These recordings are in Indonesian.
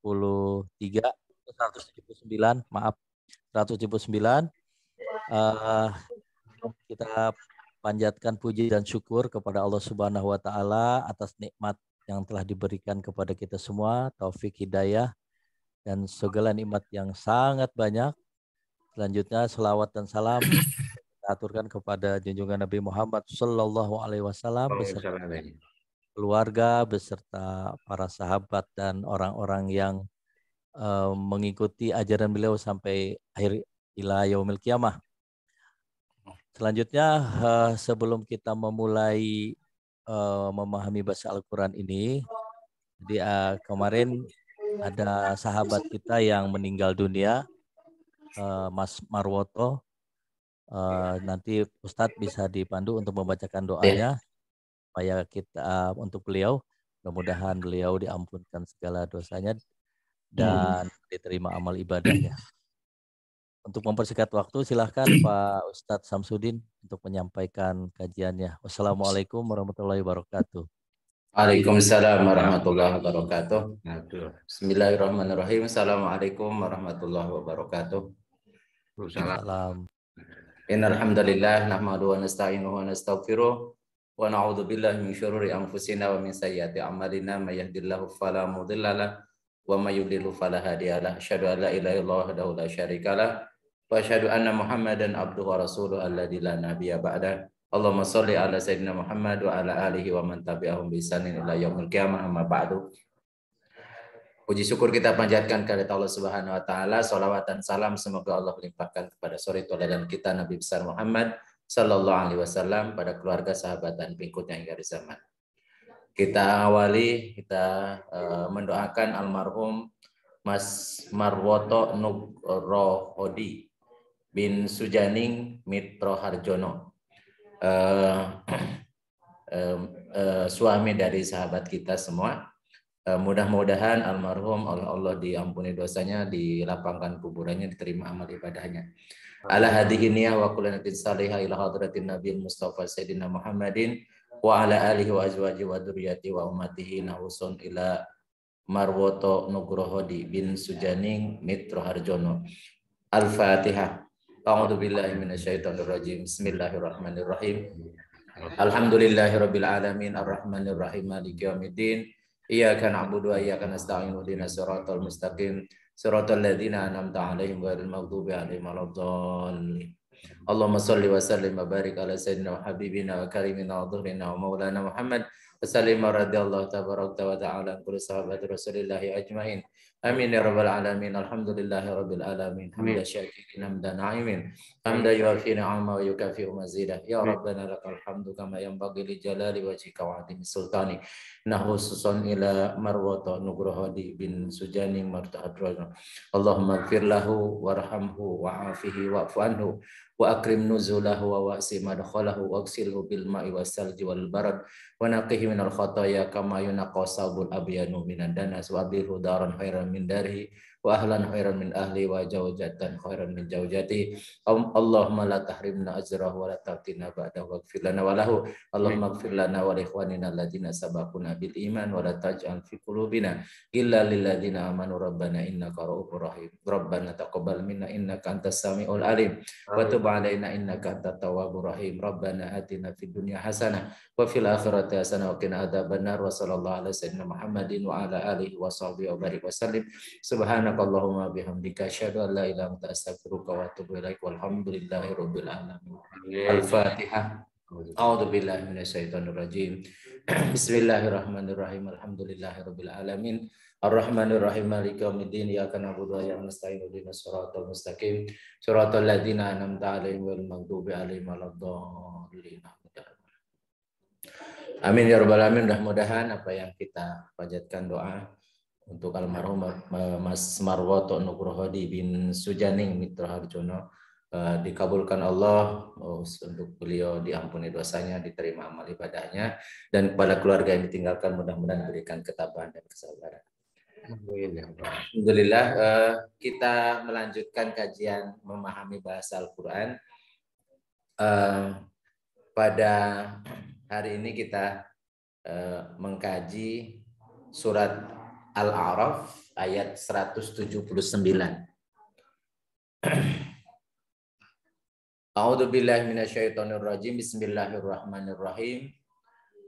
179, maaf, 179. Kita panjatkan puji dan syukur kepada Allah Subhanahu wa taala atas nikmat yang telah diberikan kepada kita semua, taufik hidayah dan segala nikmat yang sangat banyak. Selanjutnya selawat dan salam kita aturkan kepada junjungan Nabi Muhammad sallallahu alaihi wasallam beserta keluarga, beserta para sahabat dan orang-orang yang mengikuti ajaran beliau sampai akhir ila yaumil qiyamah. Selanjutnya sebelum kita memulai memahami bahasa Al-Quran ini, jadi kemarin ada sahabat kita yang meninggal dunia, Mas Marwoto. Nanti Ustadz bisa dipandu untuk membacakan doanya supaya kita untuk beliau, mudah-mudahan beliau diampunkan segala dosanya dan diterima amal ibadahnya. Untuk mempersingkat waktu, silahkan Pak Ustadz Samsudin untuk menyampaikan kajiannya. Wassalamualaikum warahmatullahi wabarakatuh. Waalaikumsalam warahmatullahi wabarakatuh. Bismillahirrahmanirrahim. Assalamualaikum warahmatullahi wabarakatuh. Salam. Innal hamdalillah nahmaduhu wa nasta'inuhu wa nastaghfiruh wa na'udzu billahi min syururi anfusina wa min sayyiati a'malina may yahdihillahu fala mudhillalah wa may yudlil fala hadiyalah. Asyhadu an la ilaha illallah wahdahu la syarikalah wa asyhadu anna Muhammadan abduhu wa rasuluhu alladzi la nabiyya ba'da. Allahumma sholli ala sayyidina Muhammad wa ala alihi wa man tabi'ahum bi ihsanin ila yaumil qiyamah amma ba'du. Puji syukur kita panjatkan kepada Allah Subhanahu wa taala, salawat dan salam semoga Allah limpahkan kepada suri tauladan kita Nabi besar Muhammad sallallahu alaihi wasallam, pada keluarga, sahabat dan pengikutnya hingga akhir zaman. Kita awali, kita mendoakan almarhum Mas Marwoto Nugrohodi bin Sujaning Mitro Harjono, suami dari sahabat kita semua. Mudah-mudahan almarhum oleh Allah diampuni dosanya, dilapangkan kuburannya, diterima amal ibadahnya. Ala hadhihi niyah wa kullanatin salihah ila hadratin nabiyil mustafa sayyidina Muhammadin wa ala alihi wa azwaji wa dzurriyyati wa ummatihi nahusun ila Marwoto Nugrohodi bin Sujaning Mitro Harjono. Al-Fatihah. A'udzu billahi minasyaitonir rajim. Bismillahirrahmanirrahim. Alhamdulillahirabbil alamin arrahmanir rahim maliki yaumiddin. Iyyaka na'budu wa iyyaka nasta'in ihdinas siratal mustaqim siratal ladzina an'amta 'alaihim ghairil maghdubi 'alaihim waladdallin. Allahumma shalli wa sallim wa barik ala sayyidina wa habibina wa karimina wa dhuhrina wa maulana Muhammad wa sallim radhiyallahu tabaraka wa ta'ala an kulli sahabati Rasulillah ajmain. Amin ya rabbal alamin. Alhamdulillahi rabbil alamin. Hamda syakirin hamdan na'imin. Hamda yuafi ni'ama wa yukafi'u mazidah. Ya Rabbana lakal hamdu kama yanbaghi li jalali wajhika wa 'azimi sultani. Nahususan ila Marwoto Nugrohodi bin Sujaning Martahadrono. Allahumma gfir lahu warhamhu wa'afihi wa'fu anhu wa akrim nuzulahu wa wasi madkhalahu wa agsilhu bil ma'i wassalji wal barad wa naqihi minal khataya kama yunaqqa sabul abyanu minan danas wa abilhu daran khairan min darihi wa ahlan khairan min ahli wa zawjatan khairan min zawjati. Allahumma la tahrimna ajrahu wa la taftina ba'dahu waghfir lana wa lahu. Allahumma ighfir lana wa li ikhwanina alladziina sabaquna bil iman wa la taj'al fi qulubina illa lil ladziina amanu rabbana innaka ra'ufur rahim. Rabbana taqabbal minna innaka antas samiul alim wa tub 'alaina innaka antat tawwabur rahim. Rabbana atina fid dunya hasanah wa fil akhirati hasanah wa qina adzabannar. Wa sallallahu ala sayyidina Muhammadin wa ala alihi wa sahbihi wa barik wa sallim. Subhanakallahumma bihamdika asyhadu an la ilaha illa anta astaghfiruka wa atubu ilaik. Walhamdulillahi rabbil alamin. Al-Fatihah. A'udzu billahi minasyaitonir rajim. Bismillahirrahmanirrahim. Alhamdulillahirabbil alamin. Ar-Rahmanir Rahim. Maliki yaumiddin. Iyyaka na'budu wa iyyaka nasta'in. Ihdinas siratal mustaqim. Siratal ladzina an'amta 'alaihim ghairil maghdubi 'alaihim waladdallin. Amin ya rabbal alamin. Mudah-mudahan apa yang kita panjatkan doa untuk almarhum Mas Marwoto Nugrohodi bin Sujaning Mitro Harjono dikabulkan Allah, untuk beliau diampuni dosanya, diterima amal ibadahnya, dan kepada keluarga yang ditinggalkan mudah-mudahan berikan ketabahan dan kesabaran. Alhamdulillah, kita melanjutkan kajian memahami bahasa Al-Quran. Pada hari ini kita mengkaji surat Al-A'raf ayat 179. A'udzu billahi minasyaitonir rajim. Bismillahirrahmanirrahim.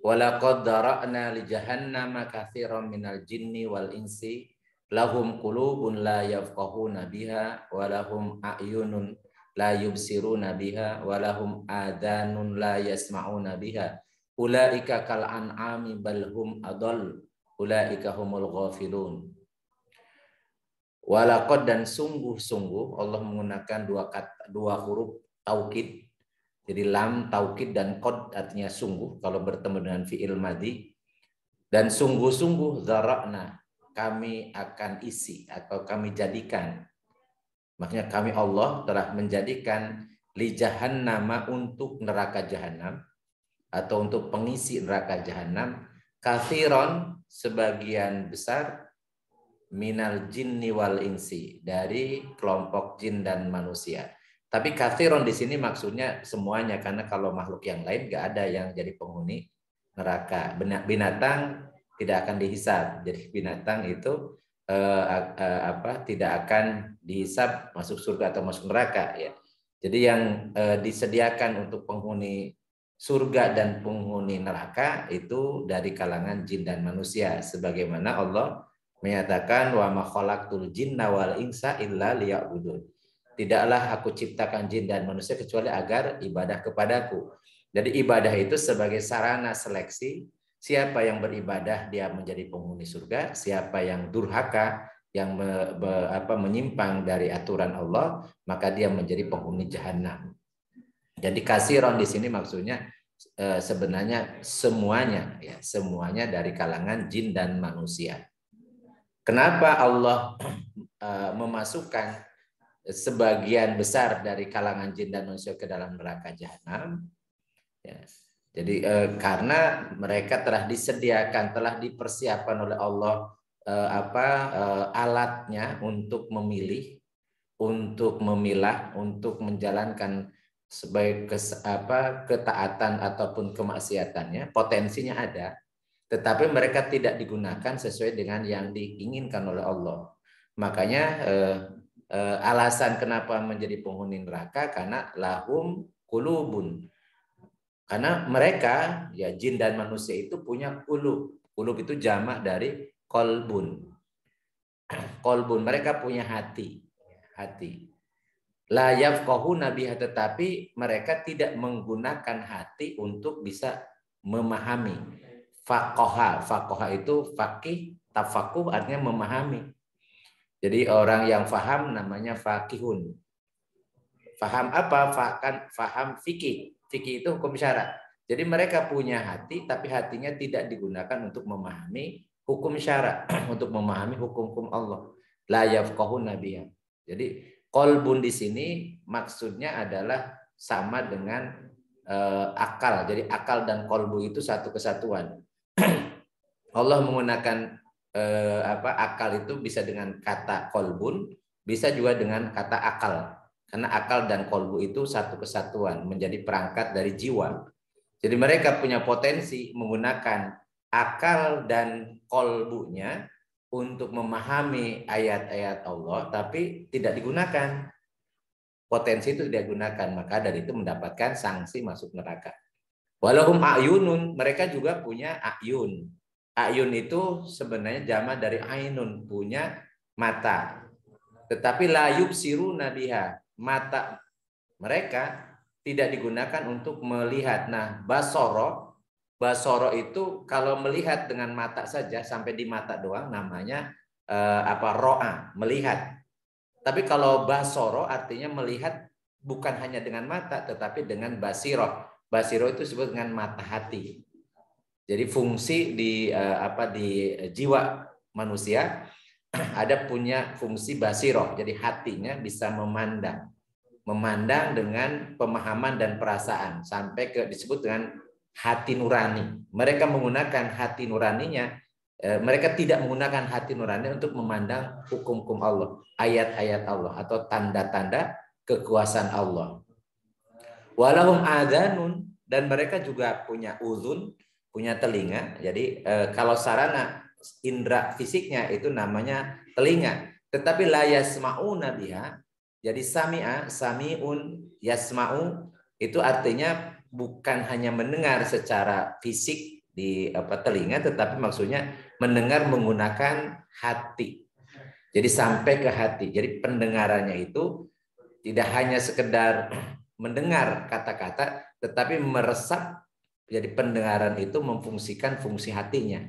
Walaqad dara'na li jahannama katsiran minal jinni wal insi lahum qulubun la yafqahuna biha wa lahum a'yunun la yubsiruna biha wa lahum adanun la yasma'una biha ulaika kal an'ami bal hum adall ulaika humul ghafilun. Walaqad, dan sungguh-sungguh, Allah menggunakan dua huruf taukid. Jadi lam taukid dan qad artinya sungguh kalau bertemu dengan fi'il madhi. Dan sungguh-sungguh zara'na, kami akan isi atau kami jadikan. Maksudnya kami Allah telah menjadikan li jahannama, untuk neraka jahanam atau untuk pengisi neraka jahanam, katsiran, sebagian besar, minal jinni wal insi, dari kelompok jin dan manusia. Tapi katsiron di sini maksudnya semuanya, karena kalau makhluk yang lain nggak ada yang jadi penghuni neraka. Binatang tidak akan dihisab. Jadi binatang itu tidak akan dihisab masuk surga atau masuk neraka, ya. Jadi yang disediakan untuk penghuni surga dan penghuni neraka itu dari kalangan jin dan manusia, sebagaimana Allah menyatakan wa ma khalaqtul jinna wal insa illa liya'budun. Tidaklah aku ciptakan jin dan manusia kecuali agar ibadah kepadaku. Jadi ibadah itu sebagai sarana seleksi. Siapa yang beribadah dia menjadi penghuni surga. Siapa yang durhaka, yang menyimpang dari aturan Allah, maka dia menjadi penghuni jahanam. Jadi kasiron di sini maksudnya sebenarnya semuanya, ya, semuanya dari kalangan jin dan manusia. Kenapa Allah memasukkan sebagian besar dari kalangan jin dan manusia ke dalam neraka jahanam? Ya. Jadi karena mereka telah disediakan, telah dipersiapkan oleh Allah alatnya untuk memilih, untuk memilah, untuk menjalankan sebaik ketaatan ataupun kemaksiatannya. Potensinya ada, tetapi mereka tidak digunakan sesuai dengan yang diinginkan oleh Allah. Makanya alasan kenapa menjadi penghuni neraka, karena lahum qulubun. Karena mereka, ya, jin dan manusia itu punya qulub. Qulub itu jamak dari qalbun. Qalbun, mereka punya hati. La yafqahuna biha, tetapi mereka tidak menggunakan hati untuk bisa memahami. Faqaha itu faqih, tafakuh artinya memahami. Jadi orang yang faham namanya faqihun. Faham apa? Faham fikih. Fikih itu hukum syara. Jadi mereka punya hati, tapi hatinya tidak digunakan untuk memahami hukum syara, untuk memahami hukum-hukum Allah. La yafqahuna biha. Jadi qalbun di sini maksudnya adalah sama dengan akal. Jadi akal dan qalbu itu satu kesatuan. Allah menggunakan akal itu bisa dengan kata kolbun, bisa juga dengan kata akal. Karena akal dan kolbu itu satu kesatuan, menjadi perangkat dari jiwa. Jadi mereka punya potensi menggunakan akal dan kolbunya untuk memahami ayat-ayat Allah, tapi tidak digunakan. Potensi itu tidak digunakan, maka dari itu mendapatkan sanksi masuk neraka. Walahum a'yunun, mereka juga punya a'yun. A'yun itu sebenarnya jamak dari ainun, punya mata. Tetapi la yubsiruna biha, mata mereka tidak digunakan untuk melihat. Nah, basoro itu kalau melihat dengan mata saja sampai di mata doang namanya ro'a, melihat. Tapi kalau basoro artinya melihat bukan hanya dengan mata tetapi dengan basiro. Basiro itu disebut dengan mata hati. Jadi fungsi di jiwa manusia ada punya fungsi basiroh. Jadi hatinya bisa memandang dengan pemahaman dan perasaan sampai ke disebut dengan hati nurani. Mereka menggunakan hati nuraninya. Mereka tidak menggunakan hati nurani untuk memandang hukum-hukum Allah, ayat-ayat Allah atau tanda-tanda kekuasaan Allah. Walahum adhanun, dan mereka juga punya uzun, punya telinga. Jadi kalau sarana indera fisiknya itu namanya telinga. Tetapi la yasma'una biha. Jadi sami'un, yasma'u itu artinya bukan hanya mendengar secara fisik di telinga, tetapi maksudnya mendengar menggunakan hati. Jadi sampai ke hati. Jadi pendengarannya itu tidak hanya sekedar mendengar kata-kata, tetapi meresap. Jadi pendengaran itu memfungsikan fungsi hatinya.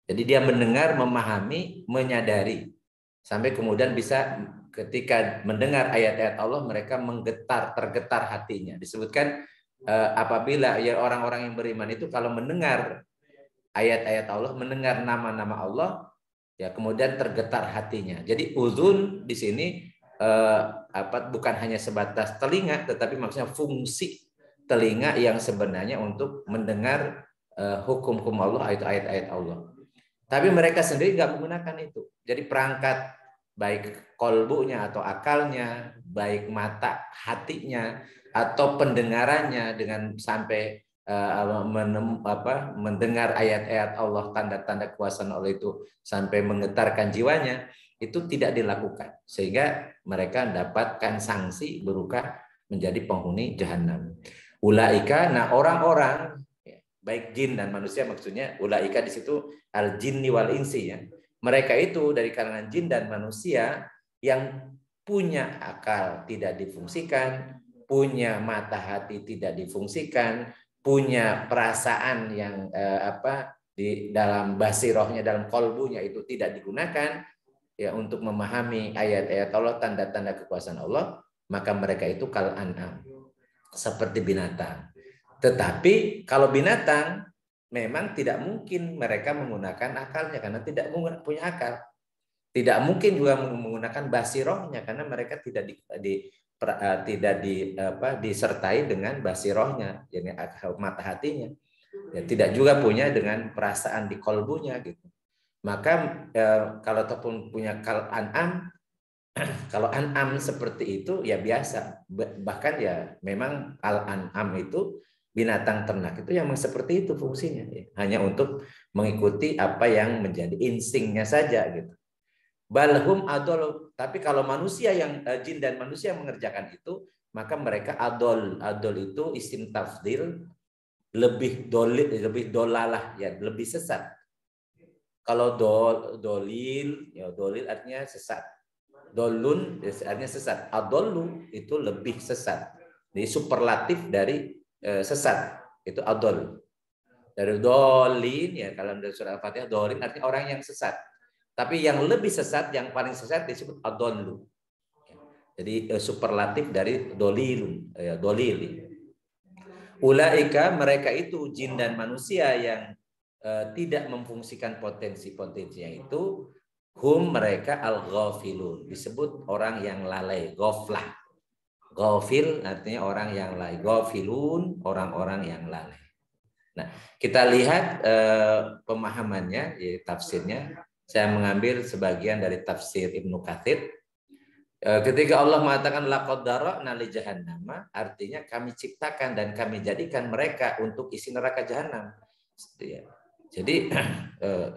Jadi dia mendengar, memahami, menyadari. Sampai kemudian bisa ketika mendengar ayat-ayat Allah, mereka tergetar hatinya. Disebutkan apabila ya orang-orang yang beriman itu kalau mendengar ayat-ayat Allah, mendengar nama-nama Allah, ya kemudian tergetar hatinya. Jadi uzun di sini bukan hanya sebatas telinga, tetapi maksudnya fungsi telinga yang sebenarnya untuk mendengar hukum-hukum Allah, ayat-ayat Allah. Tapi mereka sendiri nggak menggunakan itu. Jadi perangkat baik kolbunya atau akalnya, baik mata hatinya atau pendengarannya dengan sampai mendengar ayat-ayat Allah, tanda-tanda kekuasaan Allah itu sampai menggetarkan jiwanya, itu tidak dilakukan. Sehingga mereka mendapatkan sanksi berupa menjadi penghuni jahanam. Ulaika, nah orang-orang baik jin dan manusia, maksudnya ulaika di situ al jinni wal insi ya. Mereka itu dari kalangan jin dan manusia yang punya akal tidak difungsikan, punya mata hati tidak difungsikan, punya perasaan yang di dalam basirohnya, dalam kolbunya itu tidak digunakan ya untuk memahami ayat-ayat Allah, tanda-tanda kekuasaan Allah, maka mereka itu kal an'am, seperti binatang. Tetapi kalau binatang memang tidak mungkin mereka menggunakan akalnya karena tidak punya akal. Tidak mungkin juga menggunakan basirohnya karena mereka tidak disertai dengan basirohnya, yani mata hatinya. Ya, tidak juga punya dengan perasaan di kolbunya gitu. Maka kalau ataupun punya kal an'am, kalau an'am seperti itu ya biasa. Bahkan ya memang al an'am itu binatang ternak itu yang seperti itu fungsinya ya. Hanya untuk mengikuti apa yang menjadi instingnya saja gitu. Balhum adol, tapi kalau manusia yang jin dan manusia yang mengerjakan itu, maka mereka adol. Adol itu isim tafdil, lebih dolalah ya, lebih sesat. Kalau dolil, ya dolil artinya sesat. Dolun artinya sesat. Adollu itu lebih sesat. Jadi superlatif dari sesat itu adol. Dari dolin ya, kalau dari surah Al-Fatihah dolin artinya orang yang sesat. Tapi yang lebih sesat, yang paling sesat disebut adollu. Jadi superlatif dari dolilun, ya, dolil. Ulaika, mereka itu jin dan manusia yang tidak memfungsikan potensi-potensinya itu, hum mereka al-ghafilun, disebut orang yang lalai, ghaflah. Ghafil artinya orang yang lalai, ghafilun orang-orang yang lalai. Nah, kita lihat pemahamannya, yaitu tafsirnya. Saya mengambil sebagian dari tafsir Ibnu Katsir. Ketika Allah mengatakan laqad dara'na li jahannam, artinya kami ciptakan dan kami jadikan mereka untuk isi neraka jahanam. Jadi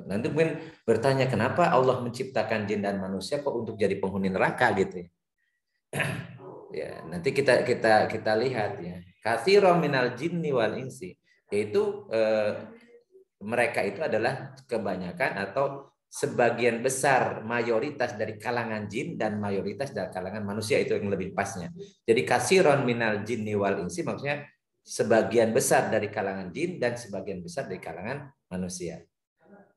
nanti mungkin bertanya kenapa Allah menciptakan jin dan manusia kok untuk jadi penghuni neraka gitu ya. Ya, nanti kita lihat ya. Katsiran minal jinni wal insi, yaitu mereka itu adalah kebanyakan atau sebagian besar, mayoritas dari kalangan jin dan mayoritas dari kalangan manusia, itu yang lebih pasnya. Jadi katsiran minal jinni wal insi maksudnya sebagian besar dari kalangan jin dan sebagian besar dari kalangan manusia.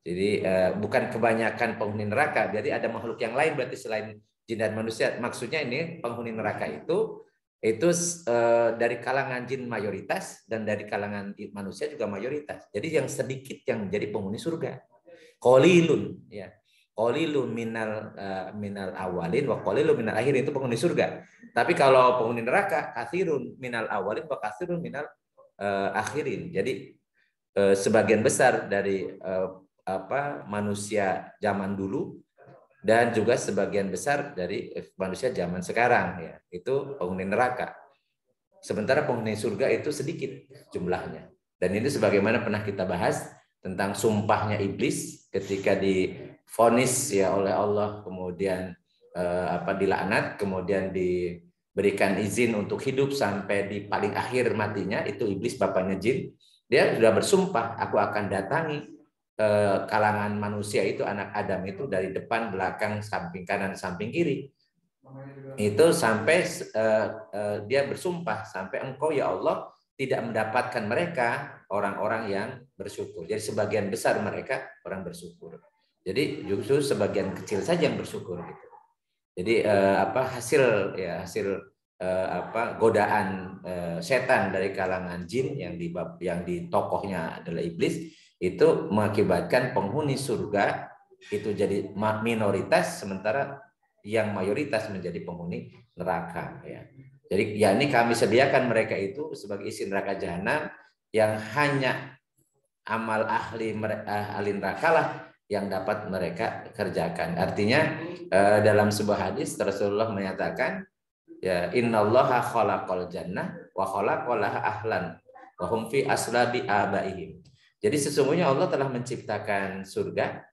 Jadi bukan kebanyakan penghuni neraka. Jadi ada makhluk yang lain berarti selain jin dan manusia. Maksudnya ini penghuni neraka itu dari kalangan jin mayoritas dan dari kalangan manusia juga mayoritas. Jadi yang sedikit yang menjadi penghuni surga. Qalilun ya. Qalilun minal awalin wa qalilun minal akhirin, itu penghuni surga. Tapi kalau penghuni neraka katsirun minal awalin wa katsirun minal akhirin. Jadi sebagian besar dari manusia zaman dulu dan juga sebagian besar dari manusia zaman sekarang ya, itu penghuni neraka. Sementara penghuni surga itu sedikit jumlahnya. Dan ini sebagaimana pernah kita bahas, tentang sumpahnya iblis ketika divonis ya oleh Allah, kemudian dilaknat, kemudian diberikan izin untuk hidup sampai di paling akhir matinya. Itu iblis, bapaknya jin. Dia sudah bersumpah, aku akan datangi kalangan manusia itu, anak Adam itu, dari depan, belakang, samping kanan, samping kiri. Itu sampai dia bersumpah, sampai engkau ya Allah tidak mendapatkan mereka orang-orang yang bersyukur. Jadi sebagian besar mereka orang bersyukur. Jadi justru sebagian kecil saja yang bersyukur gitu. Jadi hasil godaan setan dari kalangan jin yang di tokohnya adalah iblis, itu mengakibatkan penghuni surga itu jadi minoritas, sementara yang mayoritas menjadi penghuni neraka ya. Jadi ya ini kami sediakan mereka itu sebagai isi neraka jahanam yang hanya amal ahli neraka lah yang dapat mereka kerjakan. Artinya dalam sebuah hadis Rasulullah menyatakan ya, innallaha khalaqal jannah wa khalaqalaha ahlan wa hum fi aslabi abaihim. Jadi sesungguhnya Allah telah menciptakan surga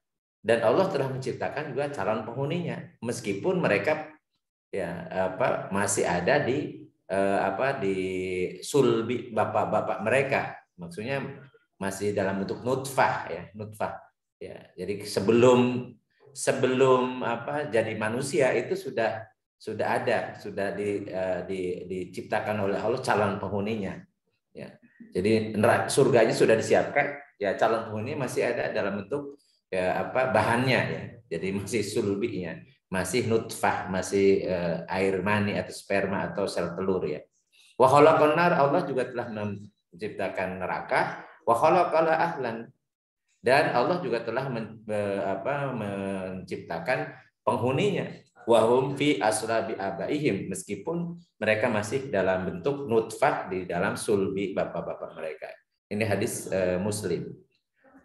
dan Allah telah menciptakan juga calon penghuninya, meskipun mereka masih ada di sulbi bapak-bapak mereka. Maksudnya masih dalam bentuk nutfah ya, nutfah. Ya, jadi sebelum jadi manusia itu sudah diciptakan oleh Allah calon penghuninya. Ya. Jadi surganya sudah disiapkan, ya calon penghuni masih ada dalam bentuk bahannya ya. Jadi masih sulbinya, masih nutfah, masih air mani atau sperma atau sel telur ya. Wa khalaqan nar, Allah juga telah menciptakan neraka, wa khalaqala ahlan, dan Allah juga telah menciptakan penghuninya, wa hum fi aslabi abaihim, meskipun mereka masih dalam bentuk nutfah di dalam sulbi bapak-bapak mereka. Ini hadis Muslim.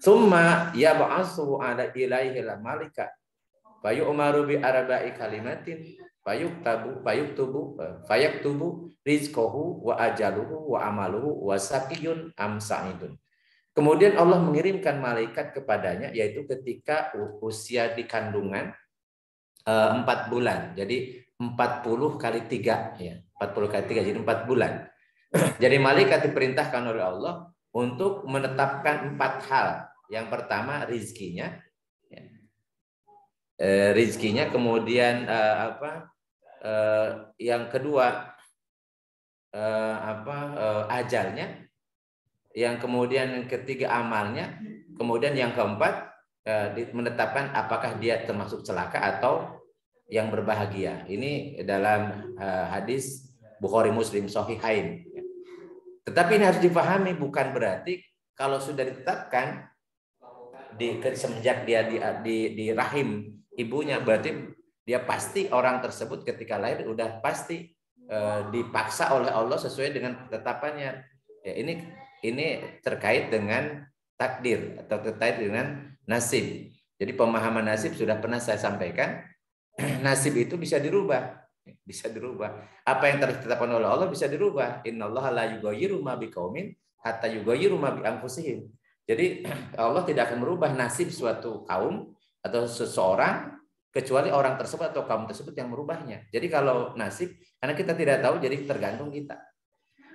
Tsumma yab'atsu ala ilaihi malika fayu'maru bi arba'i kalimatin fayaktubu rizqahu wa ajaluhu wa amaluhu wa saqiyun am sa'idun. Kemudian Allah mengirimkan malaikat kepadanya, yaitu ketika usia di kandungan 4 bulan. Jadi 40 kali 3 ya. 40 kali 3 jadi 4 bulan. Jadi malaikat diperintahkan oleh Allah untuk menetapkan 4 hal. Yang pertama rizkinya, ya. Rizkinya, kemudian yang kedua ajalnya, yang kemudian yang ketiga amalnya, kemudian yang keempat menetapkan apakah dia termasuk celaka atau yang berbahagia. Ini dalam hadis Bukhari Muslim Sahihain. Tetapi ini harus dipahami, bukan berarti kalau sudah ditetapkan semenjak dia di rahim ibunya, berarti dia pasti orang tersebut ketika lahir udah pasti dipaksa oleh Allah sesuai dengan ketetapannya. Ya, ini terkait dengan takdir atau terkait dengan nasib. Jadi pemahaman nasib sudah pernah saya sampaikan. Nasib itu bisa dirubah, bisa dirubah. Apa yang ditetapkan oleh Allah bisa dirubah. Innallaha la yughayyiru ma biqaumin hatta yughayyiru ma bi anfusihim. Jadi Allah tidak akan merubah nasib suatu kaum atau seseorang kecuali orang tersebut atau kaum tersebut yang merubahnya. Jadi kalau nasib, karena kita tidak tahu, jadi tergantung kita.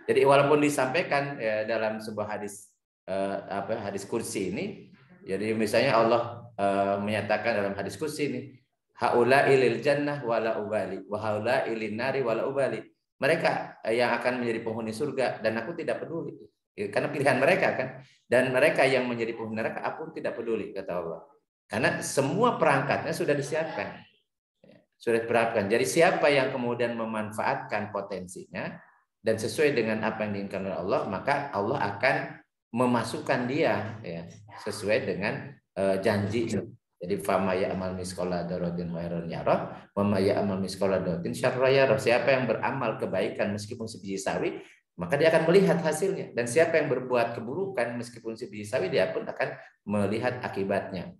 Jadi walaupun disampaikan dalam sebuah hadis kursi ini, jadi misalnya Allah menyatakan dalam hadis kursi ini, haula ilil jannah wala ubali, wa haula ilin nari wala ubali. Mereka yang akan menjadi penghuni surga dan aku tidak peduli, karena pilihan mereka kan. Dan mereka yang menjadi penghuni neraka aku tidak peduli, kata Allah. Karena semua perangkatnya sudah disiapkan, sudah diperhatikan. Jadi siapa yang kemudian memanfaatkan potensinya dan sesuai dengan apa yang diinginkan oleh Allah, maka Allah akan memasukkan dia ya, sesuai dengan janji. Jadi fama ya'mal misqala dzarratin khairan yarah wa may ya'mal misqala dzarratin syarran yarah. Siapa yang beramal kebaikan meskipun sebiji sawi, maka dia akan melihat hasilnya. Dan siapa yang berbuat keburukan meskipun sebiji sawi, dia pun akan melihat akibatnya.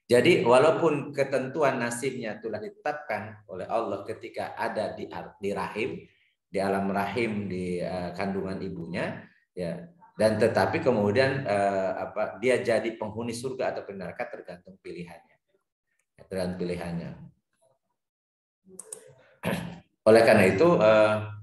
Jadi walaupun ketentuan nasibnya telah ditetapkan oleh Allah ketika ada di rahim, di alam rahim, di kandungan ibunya, ya Dan tetapi kemudian dia jadi penghuni surga atau neraka tergantung pilihannya. Tergantung pilihannya. Oleh karena itu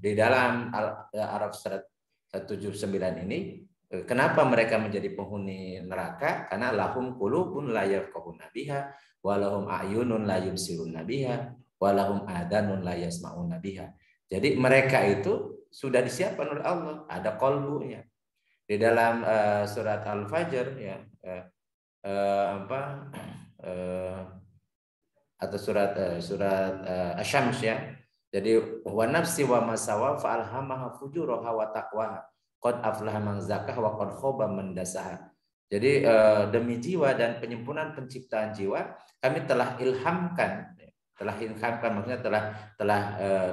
di dalam Araf 179 ini, kenapa mereka menjadi penghuni neraka? Karena lahum qulubun la yafqahuna biha wa lahum a'yunun la yubsiruna biha wa lahum adanun la yasma'una biha. Jadi mereka itu sudah disiapkan oleh Allah, ada qalbunya. Di dalam surat Al-Fajr ya, atau surat Asy-Syams ya. Jadi wa nafsi wa masawa fa alhamaha fujuraha wa taqwaha. Qad aflaha man zakah wa qad khaba man dasaha. Jadi demi jiwa dan penyempurnaan penciptaan jiwa, kami telah ilhamkan maksudnya telah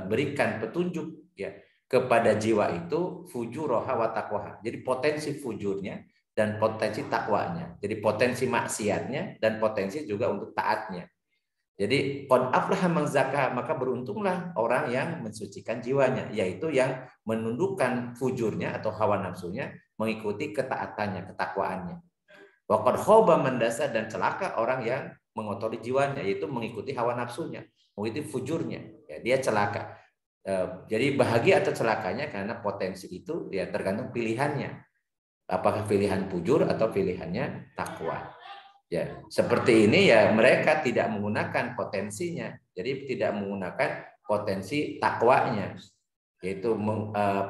berikan petunjuk ya kepada jiwa itu fujuraha wa taqwaha. Jadi potensi fujurnya dan potensi takwanya. Jadi potensi maksiatnya dan potensi juga untuk taatnya. Jadi qad aflaha man zakah, maka beruntunglah orang yang mensucikan jiwanya, yaitu yang menundukkan fujurnya atau hawa nafsunya mengikuti ketaatannya, ketakwaannya. Wa qad khaba man dasa, dan celaka orang yang mengotori jiwanya, yaitu mengikuti hawa nafsunya, mengikuti fujurnya. Ya, dia celaka. Jadi bahagia atau celakanya karena potensi itu ya tergantung pilihannya. Apakah pilihan fujur atau pilihannya takwa. Ya, seperti ini ya mereka tidak menggunakan potensinya, jadi tidak menggunakan potensi takwanya, yaitu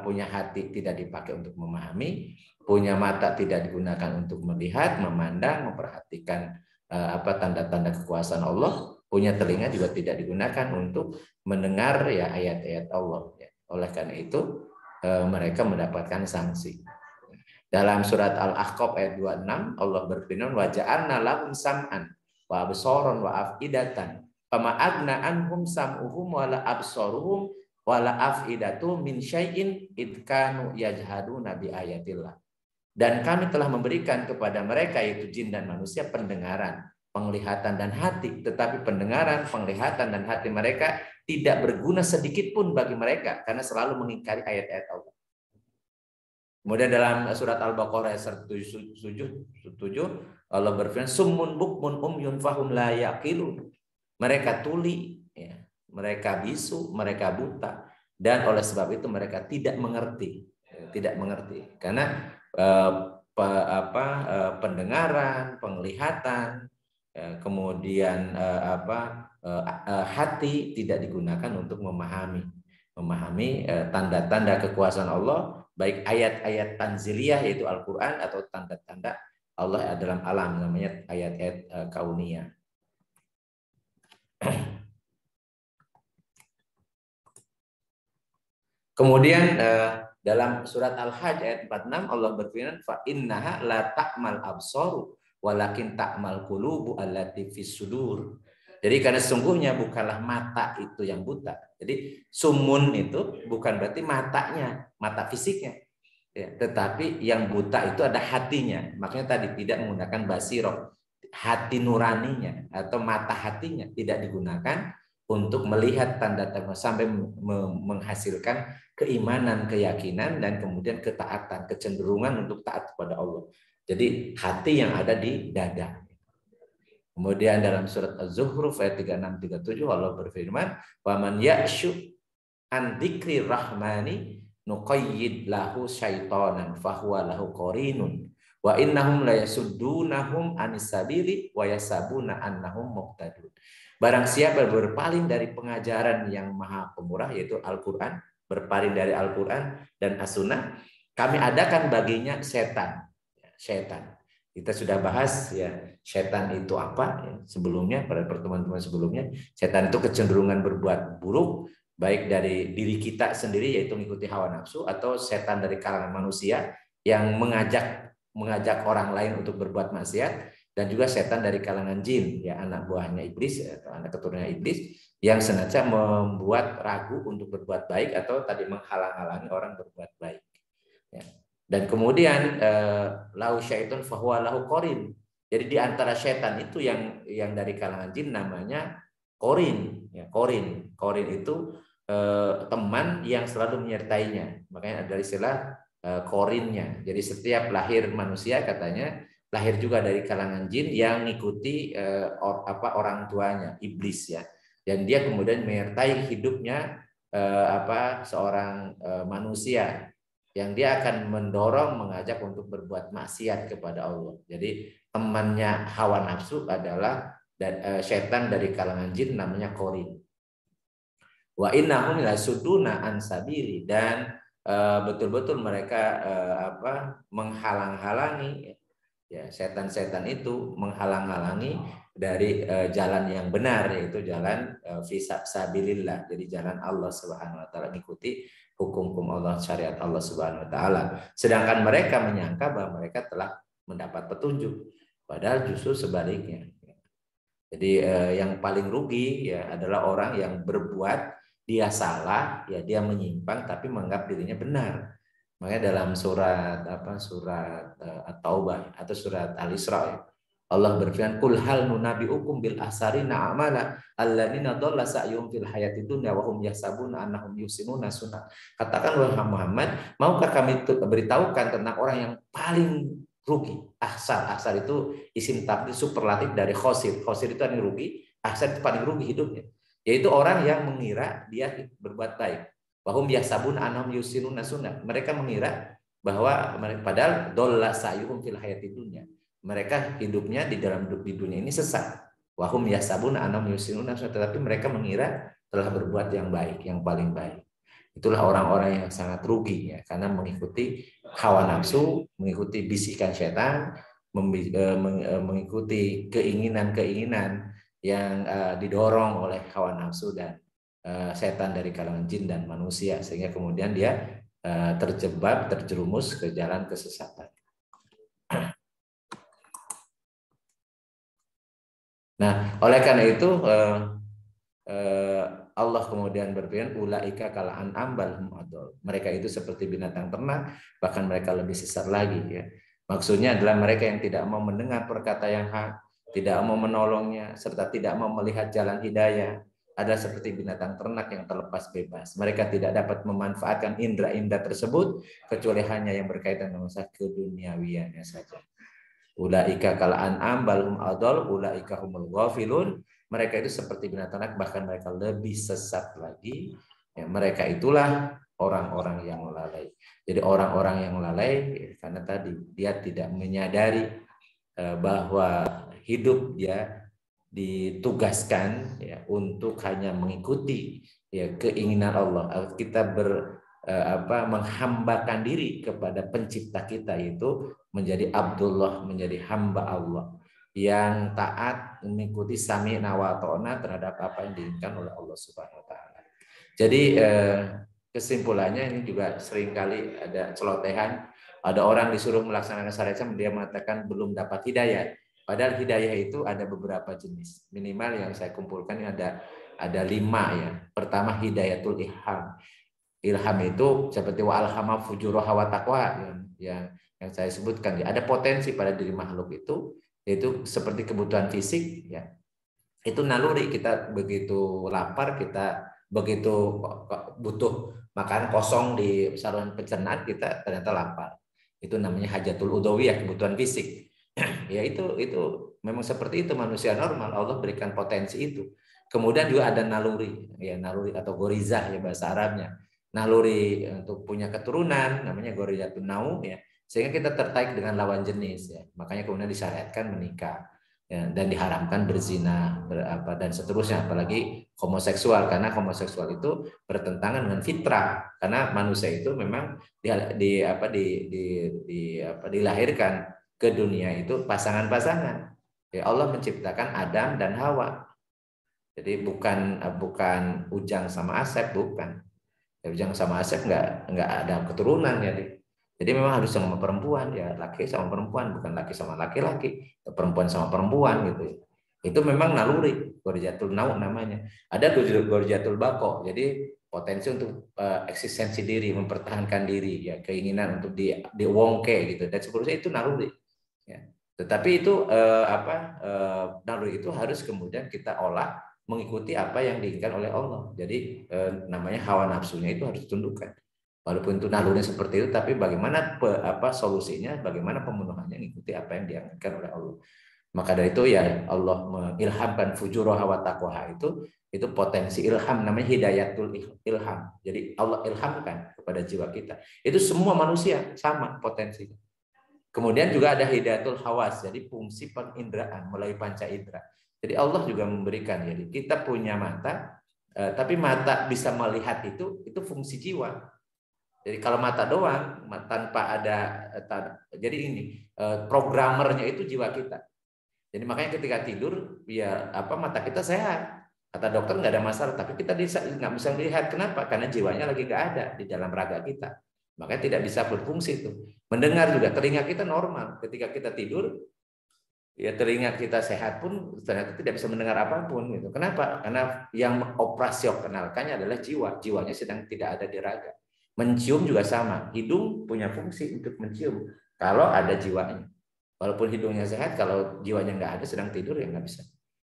punya hati tidak dipakai untuk memahami, punya mata tidak digunakan untuk melihat, memandang, memperhatikan tanda-tanda kekuasaan Allah, punya telinga juga tidak digunakan untuk mendengar ya ayat-ayat Allah. Ya. Oleh karena itu mereka mendapatkan sanksi. Dalam surat Al-Ahqaf ayat 26 Allah berfirman wa ja'alna lahum sam'an wa absaran wa afidatan fama agna anhum sam'uhum wa la absaruhum wa la afidatu min syai'in id kanu yajhaduna bi ayatillah. Dan kami telah memberikan kepada mereka yaitu jin dan manusia pendengaran, penglihatan dan hati, tetapi pendengaran, penglihatan dan hati mereka tidak berguna sedikit pun bagi mereka karena selalu mengingkari ayat-ayat Allah. Kemudian dalam surat Al-Baqarah ayat 107 Allah berfirman summun bukmun umyun fahum la yaqilun. Mereka tuli ya, mereka bisu, mereka buta, dan oleh sebab itu mereka tidak mengerti, karena pendengaran, penglihatan, kemudian hati tidak digunakan untuk memahami tanda-tanda kekuasaan Allah, baik ayat-ayat tanziliyah yaitu Al-Quran atau tanda-tanda Allah dalam alam, namanya ayat-ayat kauniyah. Kemudian dalam surat Al-Hajj ayat 46 Allah berfirman fa innaha la ta'mal absaru walakin ta'mal qulubu allati fis sudur. Jadi karena sesungguhnya bukanlah mata itu yang buta. Jadi sumun itu bukan berarti matanya, mata fisiknya. Ya, tetapi yang buta itu ada hatinya. Makanya tadi tidak menggunakan basiroh, hati nuraninya atau mata hatinya tidak digunakan untuk melihat tanda-tanda sampai menghasilkan keimanan, keyakinan, dan kemudian ketaatan, kecenderungan untuk taat kepada Allah. Jadi hati yang ada di dada. Kemudian dalam surat Az-Zukhruf ayat 36-37 Allah berfirman, "Wa man ya'syu an dzikri rahmani nuqayyid lahu syaitanan fahuwa lahu qarinun wa innahum la yasuddunahum anis sabili wa yasabuna annahum muhtadun." Barang siapa berpaling dari pengajaran yang maha pemurah yaitu Al-Qur'an, berpaling dari Al-Qur'an dan As-Sunnah, kami adakan baginya setan. Kita sudah bahas ya setan itu apa ya, sebelumnya pada pertemuan-pertemuan sebelumnya. Setan itu kecenderungan berbuat buruk baik dari diri kita sendiri yaitu mengikuti hawa nafsu, atau setan dari kalangan manusia yang mengajak orang lain untuk berbuat maksiat, dan juga setan dari kalangan jin ya anak buahnya iblis atau anak keturunannya iblis yang sengaja membuat ragu untuk berbuat baik atau tadi menghalang-halangi orang berbuat baik. Ya. Dan kemudian lahu syaitun fahuwa lahu qarin. Jadi di antara setan itu yang dari kalangan jin namanya qarin. Ya, qarin itu teman yang selalu menyertainya. Makanya ada istilah korinnya. Jadi setiap lahir manusia katanya lahir juga dari kalangan jin yang mengikuti orang tuanya, iblis ya. Dan dia kemudian menyertai hidupnya seorang manusia yang dia akan mendorong, mengajak untuk berbuat maksiat kepada Allah. Jadi temannya hawa nafsu adalah setan dari kalangan jin namanya korin. Wa innahum lasuduna an sabili, dan betul-betul mereka menghalang-halangi, ya, setan-setan itu menghalang-halangi dari jalan yang benar, yaitu jalan fisabilillah, jadi jalan Allah Subhanahu wa taala, mengikuti hukum-hukum Allah, syariat Allah Subhanahu wa taala. Sedangkan mereka menyangka bahwa mereka telah mendapat petunjuk, padahal justru sebaliknya. Jadi yang paling rugi ya adalah orang yang berbuat, dia salah, ya dia menyimpang tapi menganggap dirinya benar. Makanya dalam surat At-Taubah atau surat Al-Isra ya, Allah berfirman, "Qul hal nunabiukum bil asarina amala alladziina dhalla sa'yuhum fil hayatid dunya wa hum yahsabuna annahum yuhsinuna sunah." Katakan wahai Muhammad, maukah kami beritahukan tentang orang yang paling rugi? Ahsar itu isim tabdil superlatif dari khosir. Khosir itu yang rugi, ahsar itu paling rugi hidupnya. Yaitu orang yang mengira dia berbuat baik. Wahum yahsabun annahum yuhsinuna sunnah. Mereka mengira bahwa padahal dhalla sa'yuhum fil hayatid dunya. Mereka hidupnya di dunia ini sesat. Wahum yahsabun annahum yuhsinuna sunnah, tetapi mereka mengira telah berbuat yang baik, yang paling baik. Itulah orang-orang yang sangat rugi ya, karena mengikuti hawa nafsu, mengikuti bisikan setan, mengikuti keinginan-keinginan yang didorong oleh hawa nafsu dan setan dari kalangan jin dan manusia, sehingga kemudian dia terjebak, terjerumus ke jalan kesesatan. Nah, oleh karena itu Allah kemudian berfirman, ulaika kal an'am bal hum adall. Mereka itu seperti binatang ternak, bahkan mereka lebih sesat lagi ya. Maksudnya adalah mereka yang tidak mau mendengar perkata yang hak, tidak mau menolongnya, serta tidak mau melihat jalan hidayah, adalah seperti binatang ternak yang terlepas bebas. Mereka tidak dapat memanfaatkan indera-indera tersebut kecuali hanya yang berkaitan dengan masalah keduniawiannya saja. Ulaika kal an'am bal hum adall, ulaika humul ghafilun. Mereka itu seperti binatang ternak, bahkan mereka lebih sesat lagi. Ya, mereka itulah orang-orang yang lalai. Jadi orang-orang yang lalai karena tadi dia tidak menyadari bahwa hidup dia ditugaskan ya untuk hanya mengikuti ya keinginan Allah. Kita menghambakan diri kepada pencipta kita, yaitu menjadi Abdullah, menjadi hamba Allah yang taat mengikuti sami'na wa ta'na terhadap apa yang diinginkan oleh Allah Subhanahu wa taala. Jadi kesimpulannya ini juga seringkali ada celotehan, ada orang disuruh melaksanakan syariat Islam, dia mengatakan belum dapat hidayah. Padahal hidayah itu ada beberapa jenis. Minimal yang saya kumpulkan ini ada 5 ya. Pertama hidayatul ilham. Ilham itu seperti wa alhama fujuraha wa taqwa yang saya sebutkan ya. Ada potensi pada diri makhluk itu, yaitu seperti kebutuhan fisik ya. Itu naluri, kita begitu lapar, kita begitu butuh makan kosong di saluran pencernaan, kita ternyata lapar. Itu namanya hajatul udhawiyah, kebutuhan fisik. Ya itu memang seperti itu manusia normal, Allah berikan potensi itu. Kemudian juga ada naluri, ya naluri atau gorizah ya bahasa Arabnya. Naluri untuk punya keturunan namanya gorizatun nau ya. Sehingga kita tertarik dengan lawan jenis ya. Makanya kemudian disyariatkan menikah ya, dan diharamkan berzina, dan seterusnya, apalagi homoseksual, karena homoseksual itu bertentangan dengan fitrah, karena manusia itu memang dilahirkan ke dunia itu pasangan-pasangan. Ya, Allah menciptakan Adam dan Hawa. Jadi bukan Ujang sama Asep, bukan. Ya, Ujang sama Asep nggak ada keturunan ya. Jadi memang harus sama perempuan ya, laki sama perempuan, bukan laki sama laki-laki, perempuan sama perempuan gitu. Itu memang naluri, gorjatul nau namanya. Ada gorjatul bako, jadi potensi untuk eksistensi diri, mempertahankan diri, ya keinginan untuk diwongke gitu dan seterusnya, itu naluri. Ya. Tetapi itu naluri itu harus kemudian kita olah mengikuti apa yang diinginkan oleh Allah. Jadi namanya hawa nafsunya itu harus ditundukkan. Walaupun itu naluri seperti itu, tapi bagaimana solusinya, bagaimana pemenuhannya mengikuti apa yang dianjurkan oleh Allah. Maka dari itu ya Allah mengilhamkan fujuraha wa taqwaha itu potensi ilham, namanya hidayatul ilham. Jadi Allah ilhamkan kepada jiwa kita. Itu semua manusia sama potensinya. Kemudian juga ada hidayatul hawas, jadi fungsi penginderaan melalui panca indera. Jadi Allah juga memberikan, jadi kita punya mata, tapi mata bisa melihat itu fungsi jiwa. Jadi kalau mata doang tanpa ada jadi ini programmernya itu jiwa kita. Jadi makanya ketika tidur ya mata kita sehat. Kata dokter nggak ada masalah, tapi kita nggak bisa melihat. Kenapa? Karena jiwanya lagi nggak ada di dalam raga kita. Makanya tidak bisa berfungsi itu. Mendengar juga, telinga kita normal. Ketika kita tidur, ya telinga kita sehat pun ternyata tidak bisa mendengar apapun gitu. Kenapa? Karena yang mengoperasionalkannya adalah jiwa. Jiwanya sedang tidak ada di raga. Mencium juga sama. Hidung punya fungsi untuk mencium kalau ada jiwanya. Walaupun hidungnya sehat, kalau jiwanya nggak ada, sedang tidur ya nggak bisa.